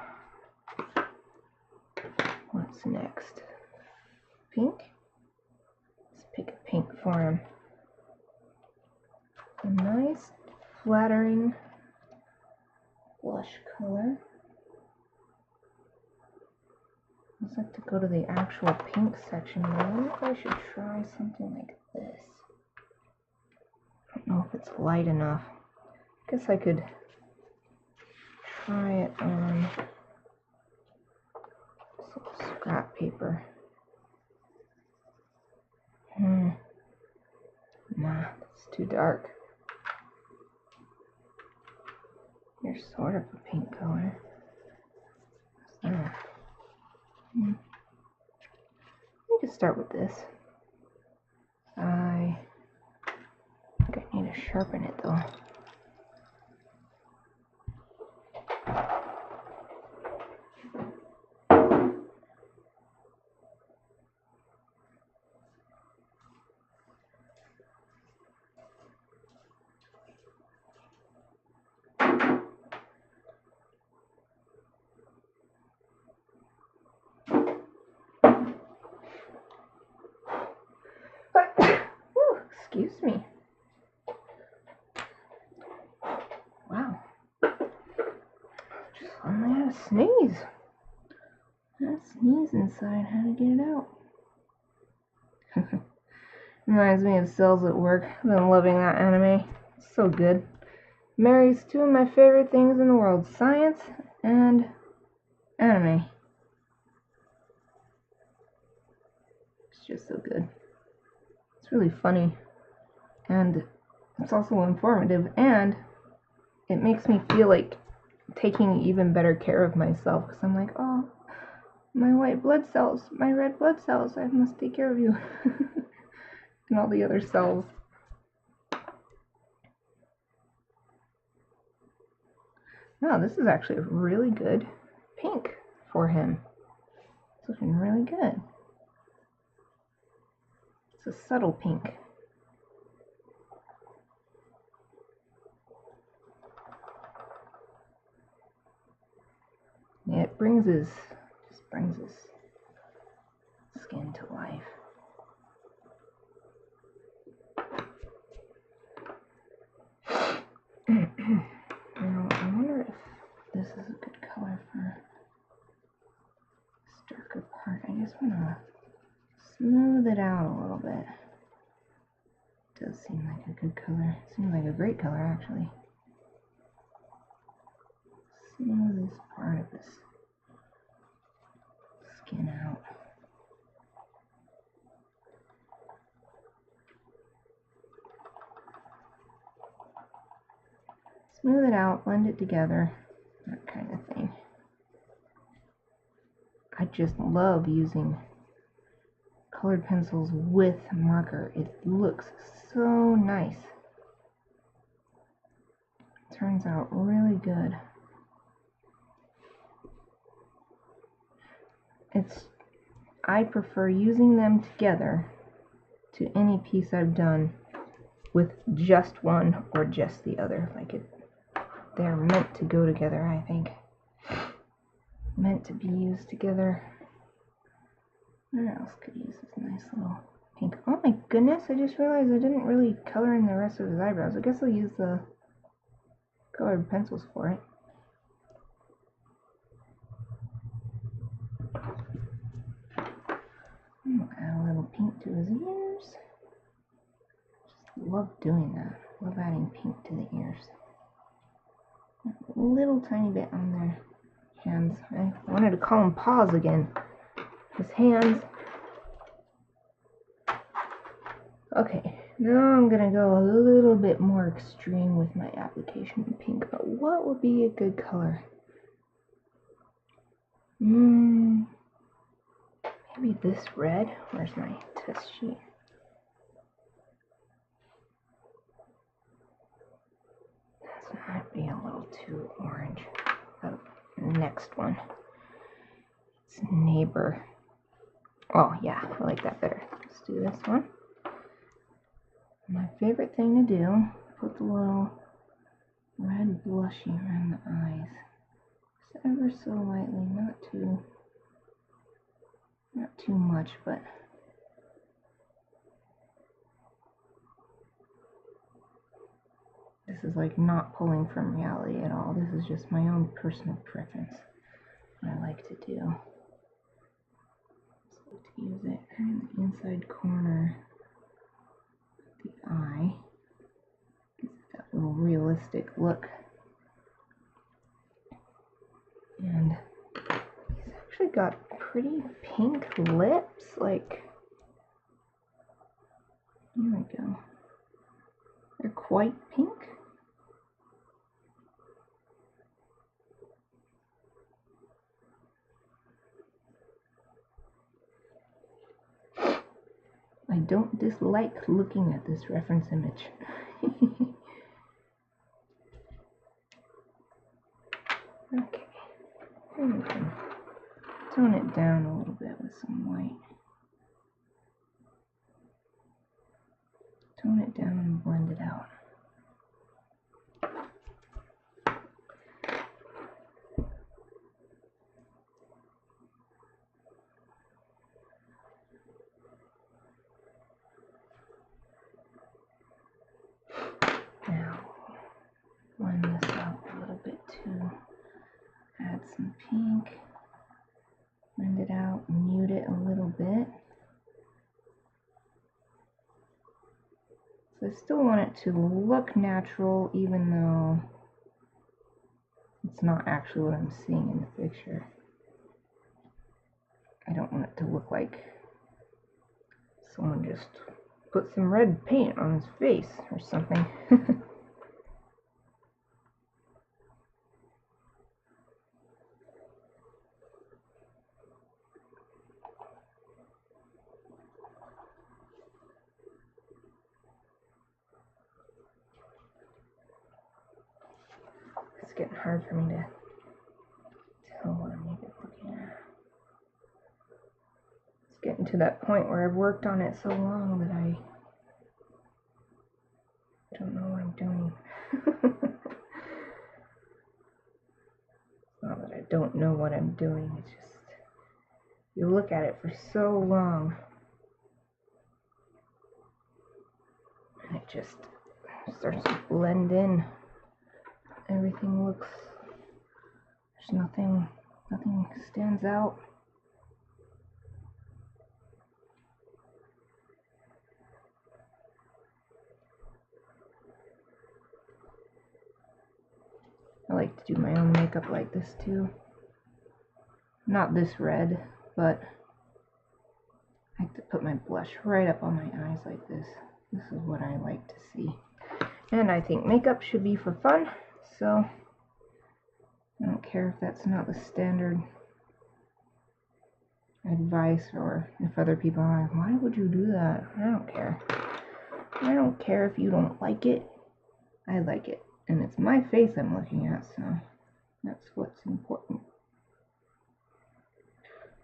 What's next? Pink? Let's pick a pink for him. A nice, flattering blush color. I'd like to go to the actual pink section, but I wonder if I should try something like this. I don't know if it's light enough. I guess I could try it on some scrap paper. Nah, that's too dark. You're sort of a pink color. We could start with this. I think I need to sharpen it though. Excuse me. Wow. Just finally had a sneeze. I had a sneeze inside. How to get it out? Reminds me of Cells at Work. I've been loving that anime. It's so good. Marries two of my favorite things in the world, science and anime. It's just so good. It's really funny. And it's also informative, and it makes me feel like taking even better care of myself, because I'm like, oh, my white blood cells, my red blood cells, I must take care of you. And all the other cells. Wow, this is actually a really good pink for him. It's looking really good. It's a subtle pink. Yeah, it just brings his skin to life. Now, I wonder if this is a good color for this darker part. I just want to smooth it out a little bit. It does seem like a good color. It seems like a great color, actually. Smooth this part of this skin out. Smooth it out, blend it together, that kind of thing. I just love using colored pencils with marker. It looks so nice. It turns out really good. I prefer using them together to any piece I've done with just one or just the other. Like they're meant to go together, I think. Meant to be used together. What else could use this nice little pink? Oh my goodness, I just realized I didn't really color in the rest of his eyebrows. I guess I'll use the colored pencils for it. I'll add a little pink to his ears. Just love doing that. Love adding pink to the ears. A little tiny bit on their hands. I wanted to call them paws again. His hands. Okay, now I'm gonna go a little bit more extreme with my application of pink, but what would be a good color? Maybe this red. Where's my test sheet? This might be a little too orange. Oh, next one. It's Neighbor. Oh yeah, I like that better. Let's do this one. My favorite thing to do, put the little red blushy around the eyes. Just ever so lightly, not too much, but this is like not pulling from reality at all. This is just my own personal preference. What I like to do. So to use it in the inside corner of the eye. Gives it that little realistic look. And he's actually got pretty pink lips, like, here we go. They're quite pink. I don't dislike looking at this reference image. Okay, here we go. Tone it down a little bit with some white. Tone it down and blend it out. Now, blend this out a little bit too. Add some pink. Blend it out, mute it a little bit. So I still want it to look natural, even though it's not actually what I'm seeing in the picture. I don't want it to look like someone just put some red paint on his face or something. It's getting hard for me to tell what I'm even looking at. It's getting to that point where I've worked on it so long that I don't know what I'm doing. It's not that I don't know what I'm doing, it's just you look at it for so long and it just starts to blend in. Everything looks, there's nothing stands out. I like to do my own makeup like this too. Not this red, but I like to put my blush right up on my eyes like this. This is what I like to see. And I think makeup should be for fun, so I don't care if that's not the standard advice, or if other people are like, why would you do that? I don't care. I don't care if you don't like it. I like it. And it's my face I'm looking at, so that's what's important.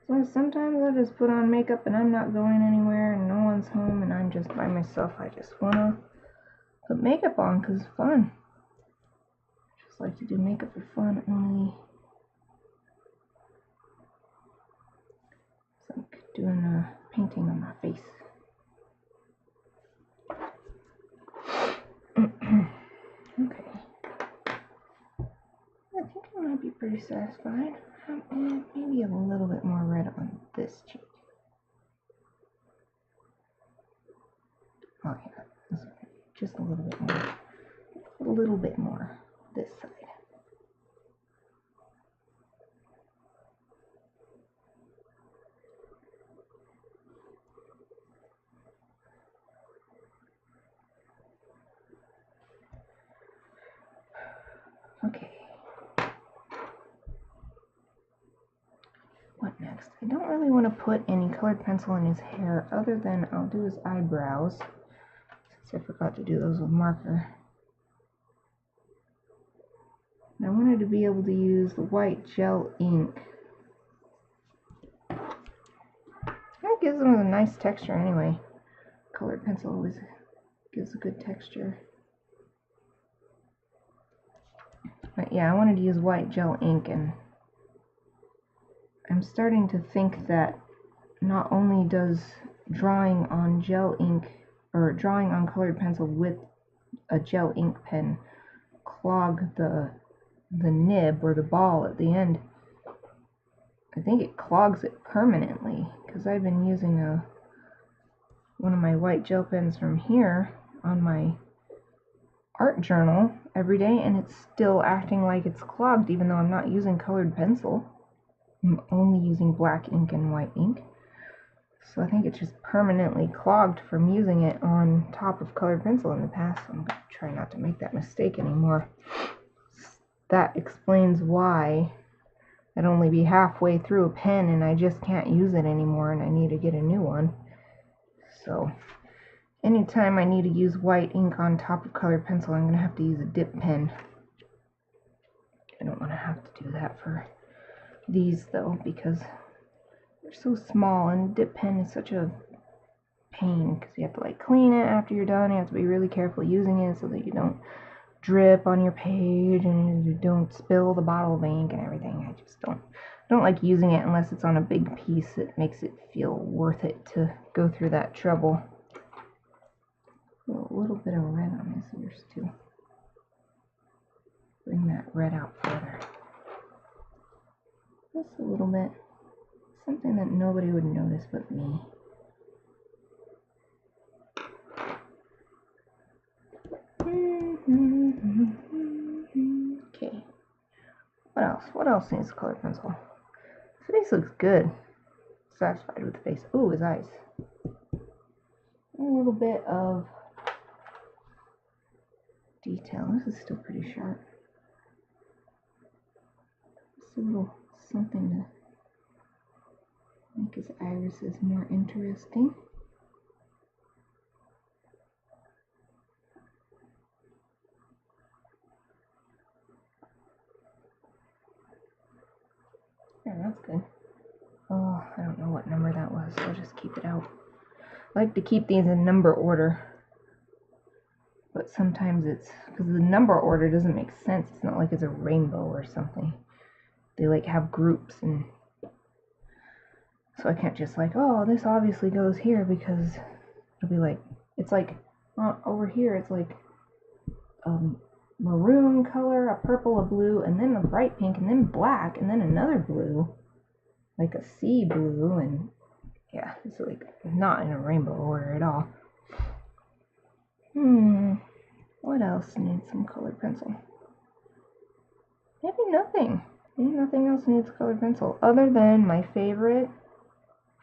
So sometimes I just put on makeup and I'm not going anywhere and no one's home and I'm just by myself. I just want to put makeup on because it's fun. I just like to do makeup for fun only. It's like doing a painting on my face. Okay. I think I might be pretty satisfied. Maybe a little bit more red on this cheek. Oh yeah, this one. just a little bit more. A little bit more this side. Okay. What next? I don't really want to put any colored pencil in his hair other than I'll do his eyebrows, since I forgot to do those with marker. And I wanted to be able to use the white gel ink. That gives them a nice texture anyway. Colored pencil always gives a good texture. But yeah, I wanted to use white gel ink, and I'm starting to think that not only does drawing on gel ink or drawing on colored pencil with a gel ink pen clog the nib or the ball at the end, I think it clogs it permanently, because I've been using one of my white gel pens from here on my art journal every day, and it's still acting like it's clogged even though I'm not using colored pencil. I'm only using black ink and white ink. So I think it's just permanently clogged from using it on top of colored pencil in the past. I'm going to try not to make that mistake anymore. That explains why I'd only be halfway through a pen and I just can't use it anymore and I need to get a new one. So anytime I need to use white ink on top of colored pencil, I'm going to have to use a dip pen. I don't want to have to do that for these though, because they're so small, and dip pen is such a pain because you have to like clean it after you're done. You have to be really careful using it so that you don't drip on your page and you don't spill the bottle of ink and everything. I just don't like using it unless it's on a big piece. It makes it feel worth it to go through that trouble. A little bit of red on his ears too. Bring that red out further. Just a little bit. Something that nobody would notice but me. Okay. What else? What else needs a colored pencil? His face looks good. Satisfied with the face. Ooh, his eyes. A little bit of detail. This is still pretty sharp. Just a little something to make his irises more interesting. Yeah, that's good. Oh, I don't know what number that was, so I'll just keep it out. I like to keep these in number order, but sometimes it's, because the number order doesn't make sense. It's not like it's a rainbow or something. They like have groups, and so I can't just like, oh, this obviously goes here, because it'll be like, it's like, over here it's like maroon color, a purple, a blue, and then a bright pink, and then black, and then another blue, like a sea blue, and yeah, it's like not in a rainbow order at all. What else needs some colored pencil? Maybe nothing. Maybe nothing else needs colored pencil other than my favorite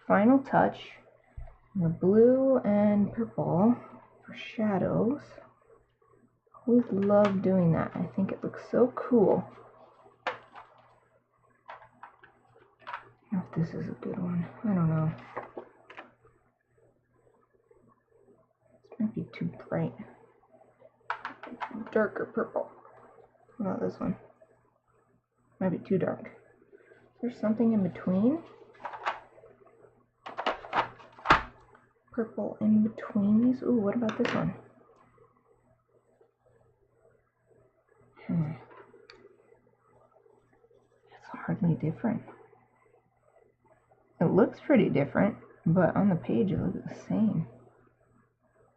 final touch, the blue and purple for shadows. Always love doing that. I think it looks so cool. I don't know if this is a good one. I don't know. This might be too bright. Darker purple. What about this one? Might be too dark. Is there something in between? Purple in between these? Ooh, what about this one? It's hardly different. It looks pretty different, but on the page it looks the same.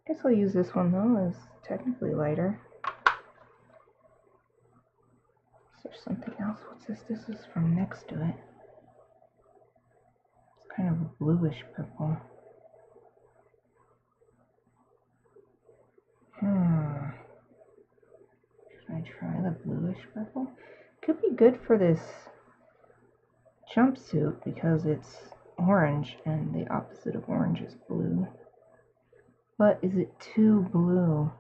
Guess I'll use this one though, it's technically lighter. Is there something else? What's this? This is from next to it. It's kind of a bluish purple. another bluish purple. Could be good for this jumpsuit because it's orange and the opposite of orange is blue. But is it too blue?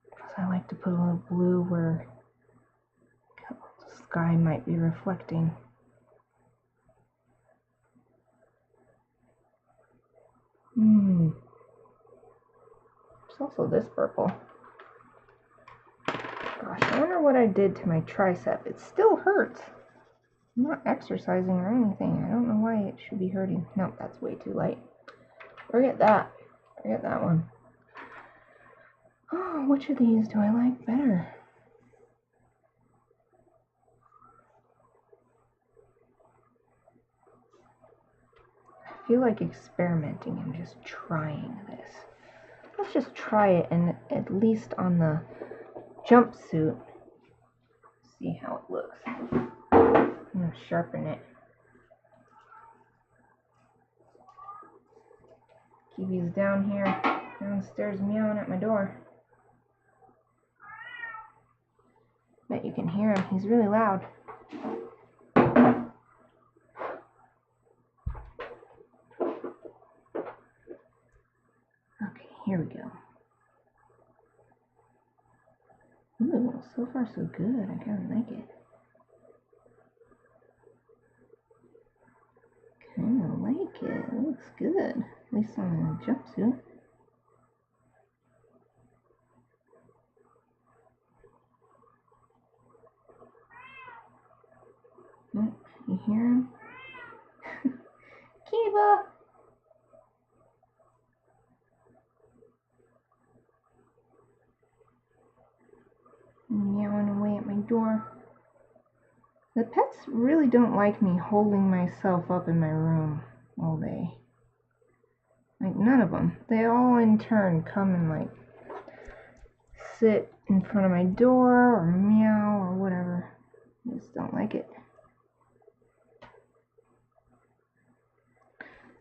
Because I like to put a little blue where the sky might be reflecting. There's also this purple. Gosh, I wonder what I did to my tricep. It still hurts. I'm not exercising or anything. I don't know why it should be hurting. Nope, that's way too light. Forget that. Forget that one. Oh, which of these do I like better? I feel like experimenting and just trying this. Let's just try it, and at least on the jumpsuit, see how it looks. I'm gonna sharpen it. Chibi's down here, downstairs meowing at my door. Bet you can hear him, he's really loud. Okay, here we go. Ooh, so far so good, I kinda like it. Kinda like it, it looks good, at least on the jumpsuit. Oh, you hear him? Kiba! Meowing away at my door. The pets really don't like me holding myself up in my room all day. Like, none of them. They all in turn come and, like, sit in front of my door or meow or whatever. I just don't like it.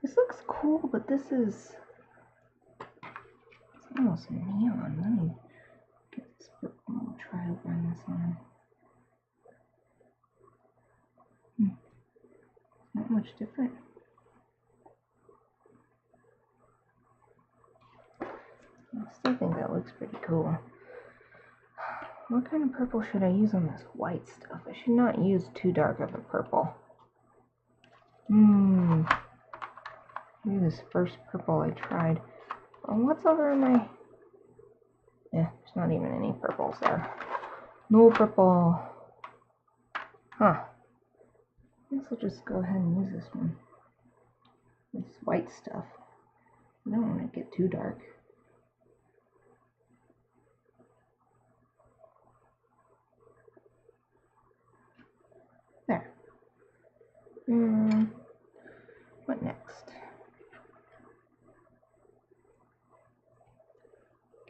This looks cool, but this is... it's almost neon. Let me get this purple. Try to run this on. Not much different. I still think that looks pretty cool. What kind of purple should I use on this white stuff? I should not use too dark of a purple. Maybe this first purple I tried. Oh, what's over in my... yeah, there's not even any purples there. No purple. Huh. I guess I'll just go ahead and use this one. This white stuff. I don't want to get too dark. There. What next?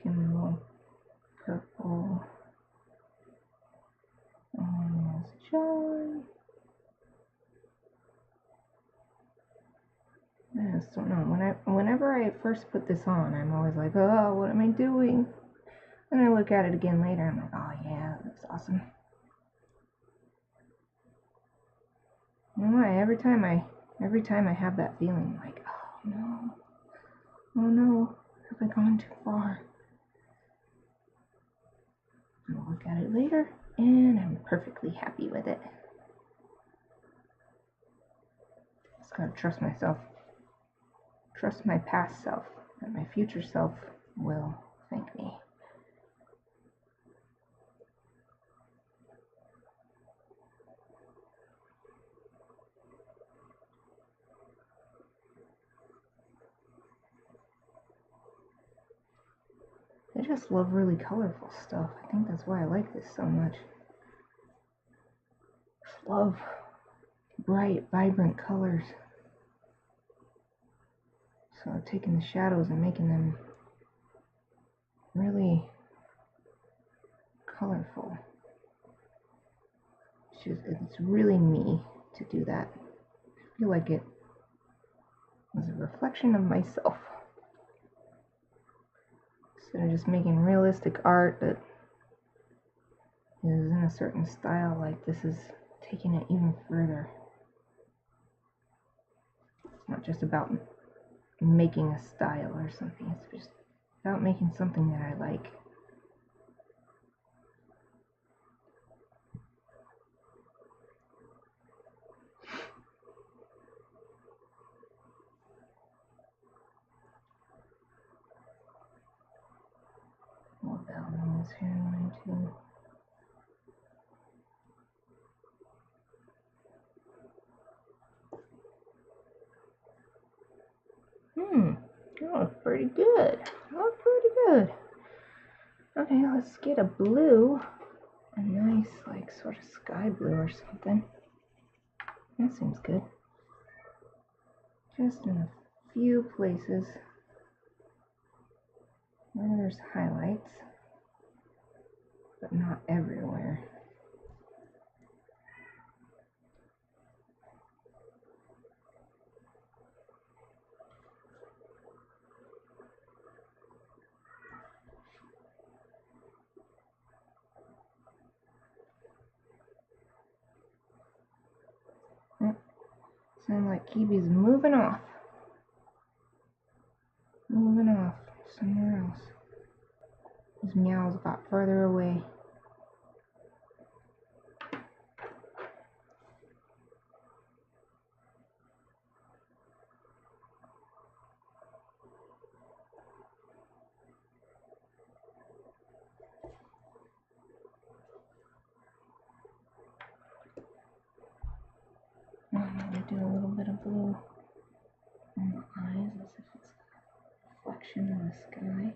Kimbo, purple. Joy. I just don't know. Whenever I first put this on, I'm always like, oh, what am I doing? And I look at it again later, I'm like, oh yeah, that looks awesome. You know what? Every time I have that feeling, like, oh no, have I gone too far? I'll look at it later, and I'm perfectly happy with it. Just gotta trust myself. Trust my past self, that my future self will thank me. I just love really colorful stuff. I think that's why I like this so much. Just love bright, vibrant colors. So taking the shadows and making them really colorful. It's really me to do that. I feel like it was a reflection of myself. Instead of just making realistic art that a certain style, like this is taking it even further. It's not just about making a style or something, it's just about making something that I like. More bell in this hairline too. That looks pretty good. That looks pretty good. Okay, let's get a blue. A nice, like, sort of sky blue or something. That seems good. Just in a few places where there's highlights, but not everywhere. Sounds like Chibi's moving off. Moving off somewhere else. His meows got further away. I'm going to do a little bit of blue on the eyes as if it's a reflection in the sky.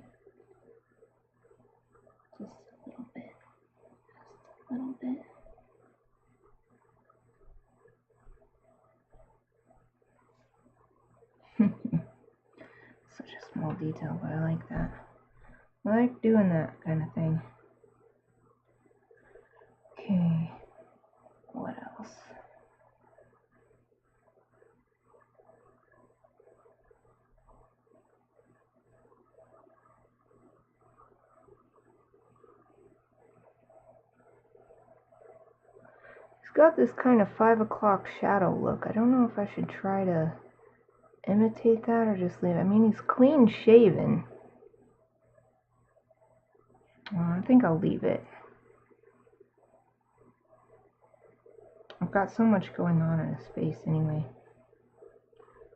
Just a little bit. Just a little bit. Such a small detail, but I like that. I like doing that kind of thing. Okay, what else? He's got this kind of 5 o'clock shadow look. I don't know if I should try to imitate that or just leave it. I mean, he's clean shaven. Well, I think I'll leave it. I've got so much going on in his face anyway.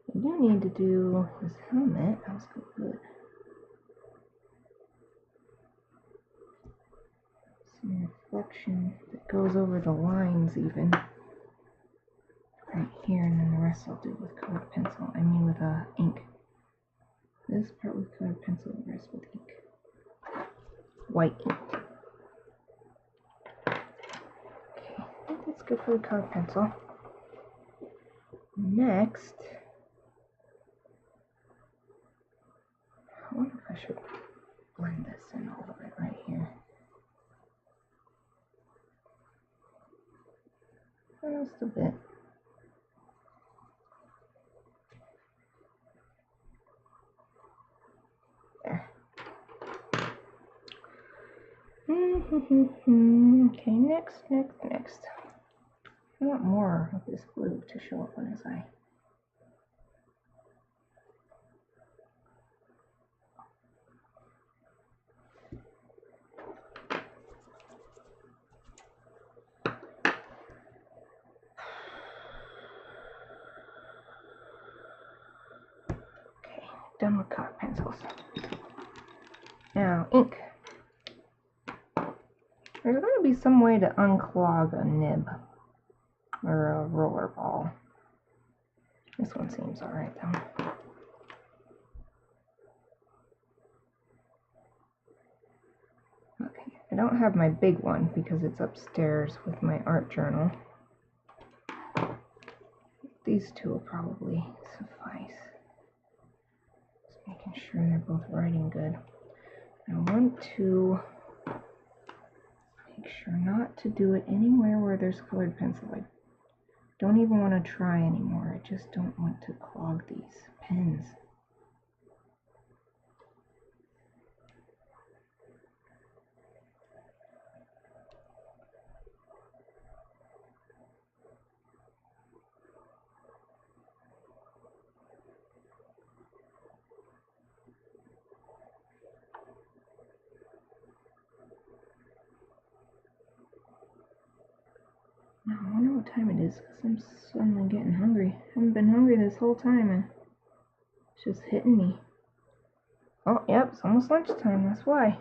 I do need to do his helmet. That was good. Some reflection that goes over the lines even. Right here, and then the rest I'll do with colored pencil. I mean with ink. This part with colored pencil, the rest with ink. White ink. Okay, I think that's good for the colored pencil. Next, I wonder if I should blend this in a little bit right here. Just a bit. There. Okay, next. I want more of this blue to show up on his eye. Okay, done with colored pencils. Now, ink. There's going to be some way to unclog a nib or a roller ball. This one seems alright though. Okay, I don't have my big one because it's upstairs with my art journal. These two will probably suffice. Just making sure they're both writing good. I want to make sure not to do it anywhere where there's colored pencil. I don't even want to try anymore. I just don't want to clog these pens. Now, I wonder what time it is, because I'm suddenly getting hungry. I haven't been hungry this whole time, and it's just hitting me. Oh, yep, it's almost lunchtime, that's why.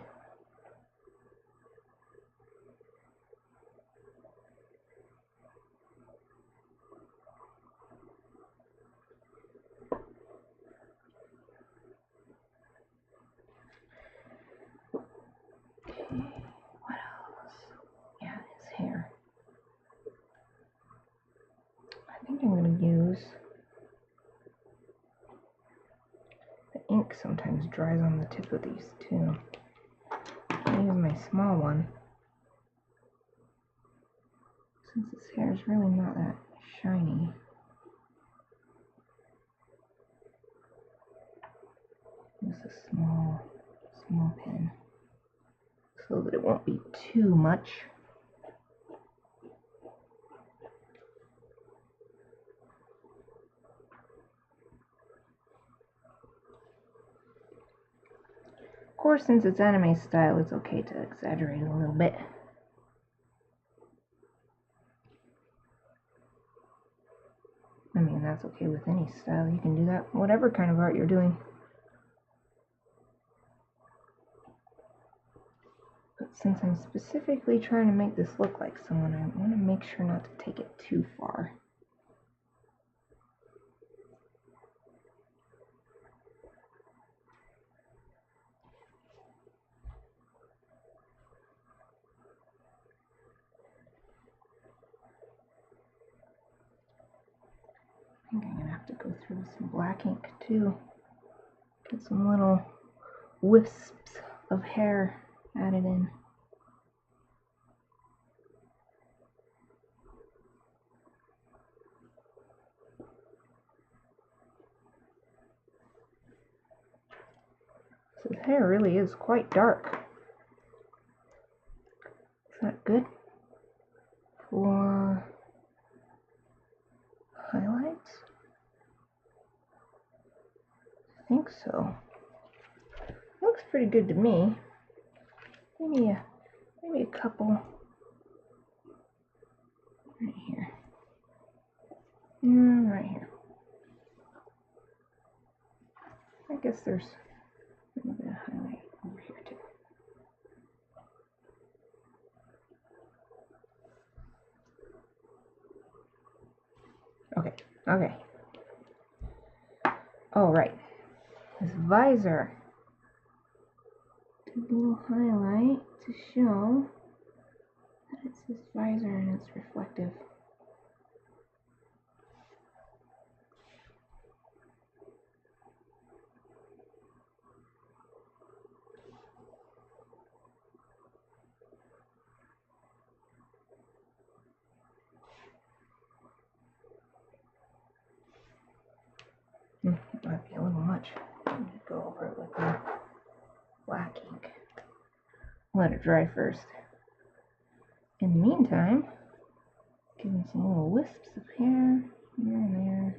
Okay, what else? Yeah, his hair. I think I'm going to use... The ink sometimes dries on the tip of these, too. I'll use my small one. Since his hair is really not that shiny. Use a small pen so that it won't be too much. Of course, since it's anime style, it's okay to exaggerate a little bit. I mean, that's okay with any style. You can do that whatever kind of art you're doing. But since I'm specifically trying to make this look like someone, I want to make sure not to take it too far. I think I'm going to have to go through with some black ink too. Get some little wisps of hair added in. So his hair really is quite dark. Is that good for highlights? I think so. Looks pretty good to me. Maybe a couple right here. Right here. I guess there's a little bit of highlight over here too. Okay. Oh, right. His visor. Do a little highlight to show that it's his visor and it's reflective. It might be a little much. I'm going to go over it with the black ink. Let it dry first. In the meantime, give him some little wisps of hair here and there.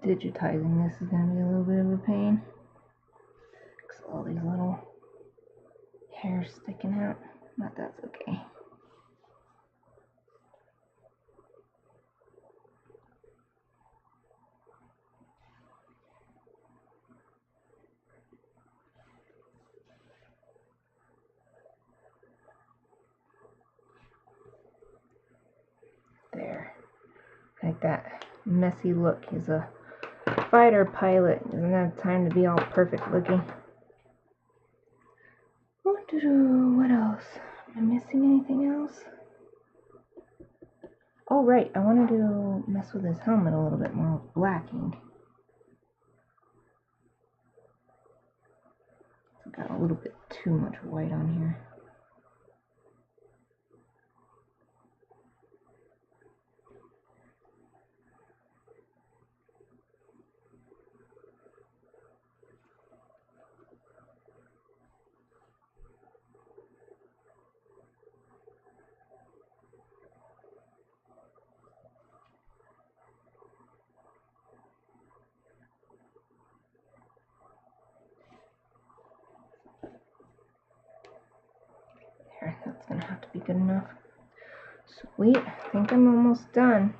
Digitizing this is going to be a little bit of a pain. Because all these little hairs sticking out, but that's okay. There. Like that messy look is a fighter pilot. Doesn't have time to be all perfect looking. What else? Am I missing anything else? Oh, right. I wanted to mess with his helmet a little bit more with blacking. I've got a little bit too much white on here. There, that's gonna have to be good enough. Sweet, I think I'm almost done.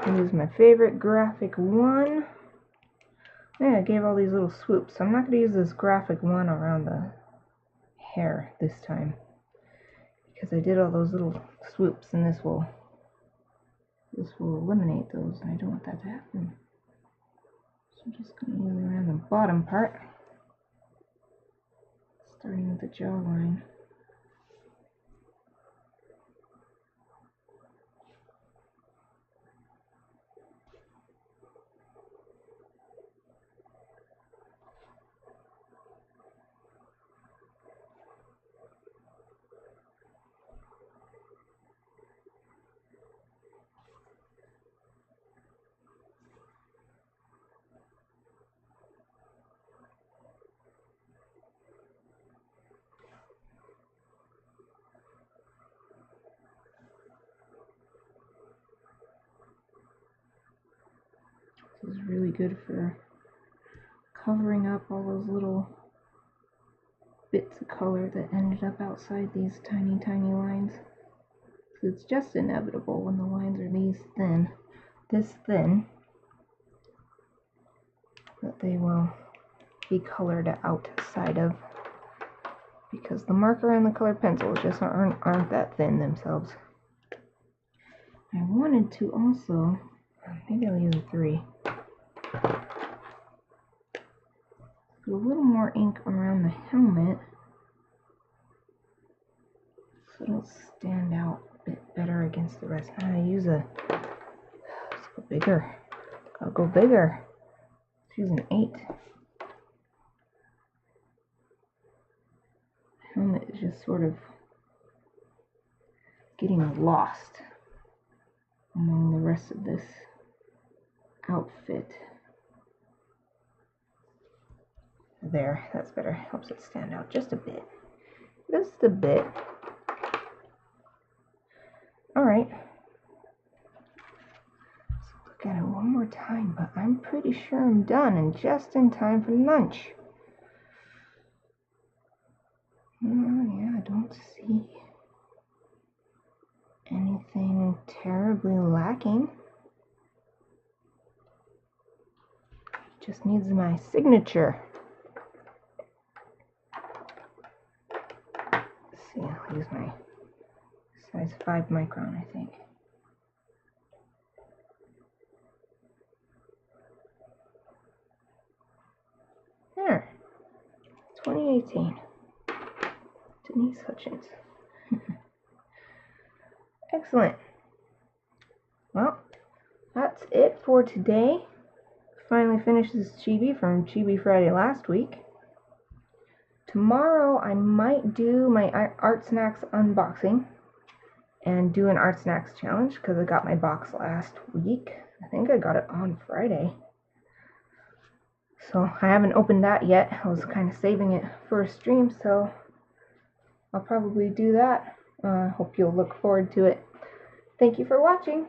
Use my favorite graphic one. Yeah, I gave all these little swoops. So I'm not going to use this graphic one around the hair this time, because I did all those little swoops, and this will eliminate those, and I don't want that to happen. So I'm just going to use it around the bottom part, starting with the jawline. This is really good for covering up all those little bits of color that ended up outside these tiny, tiny lines. So it's just inevitable when the lines are this thin, that they will be colored outside of, because the marker and the colored pencils just aren't that thin themselves. I wanted to also, maybe I'll use a 3. Put a little more ink around the helmet so it'll stand out a bit better against the rest. I use let's go bigger. I'll go bigger. Let's use an 8. The helmet is just sort of getting lost among the rest of this outfit. There, that's better. Helps it stand out just a bit. Just a bit. Alright. Let's look at it one more time, but I'm pretty sure I'm done and just in time for lunch. Yeah, I don't see anything terribly lacking. Just needs my signature. Let's see, I'll use my size 5 micron, I think. There. 2018. Denise Hutchins. Excellent. Well, that's it for today. Finally finished this Chibi from Chibi Friday last week. Tomorrow I might do my Art Snacks unboxing and do an Art Snacks challenge, because I got my box last week. I think I got it on Friday. So I haven't opened that yet. I was kind of saving it for a stream, so I'll probably do that. Hope you'll look forward to it. Thank you for watching.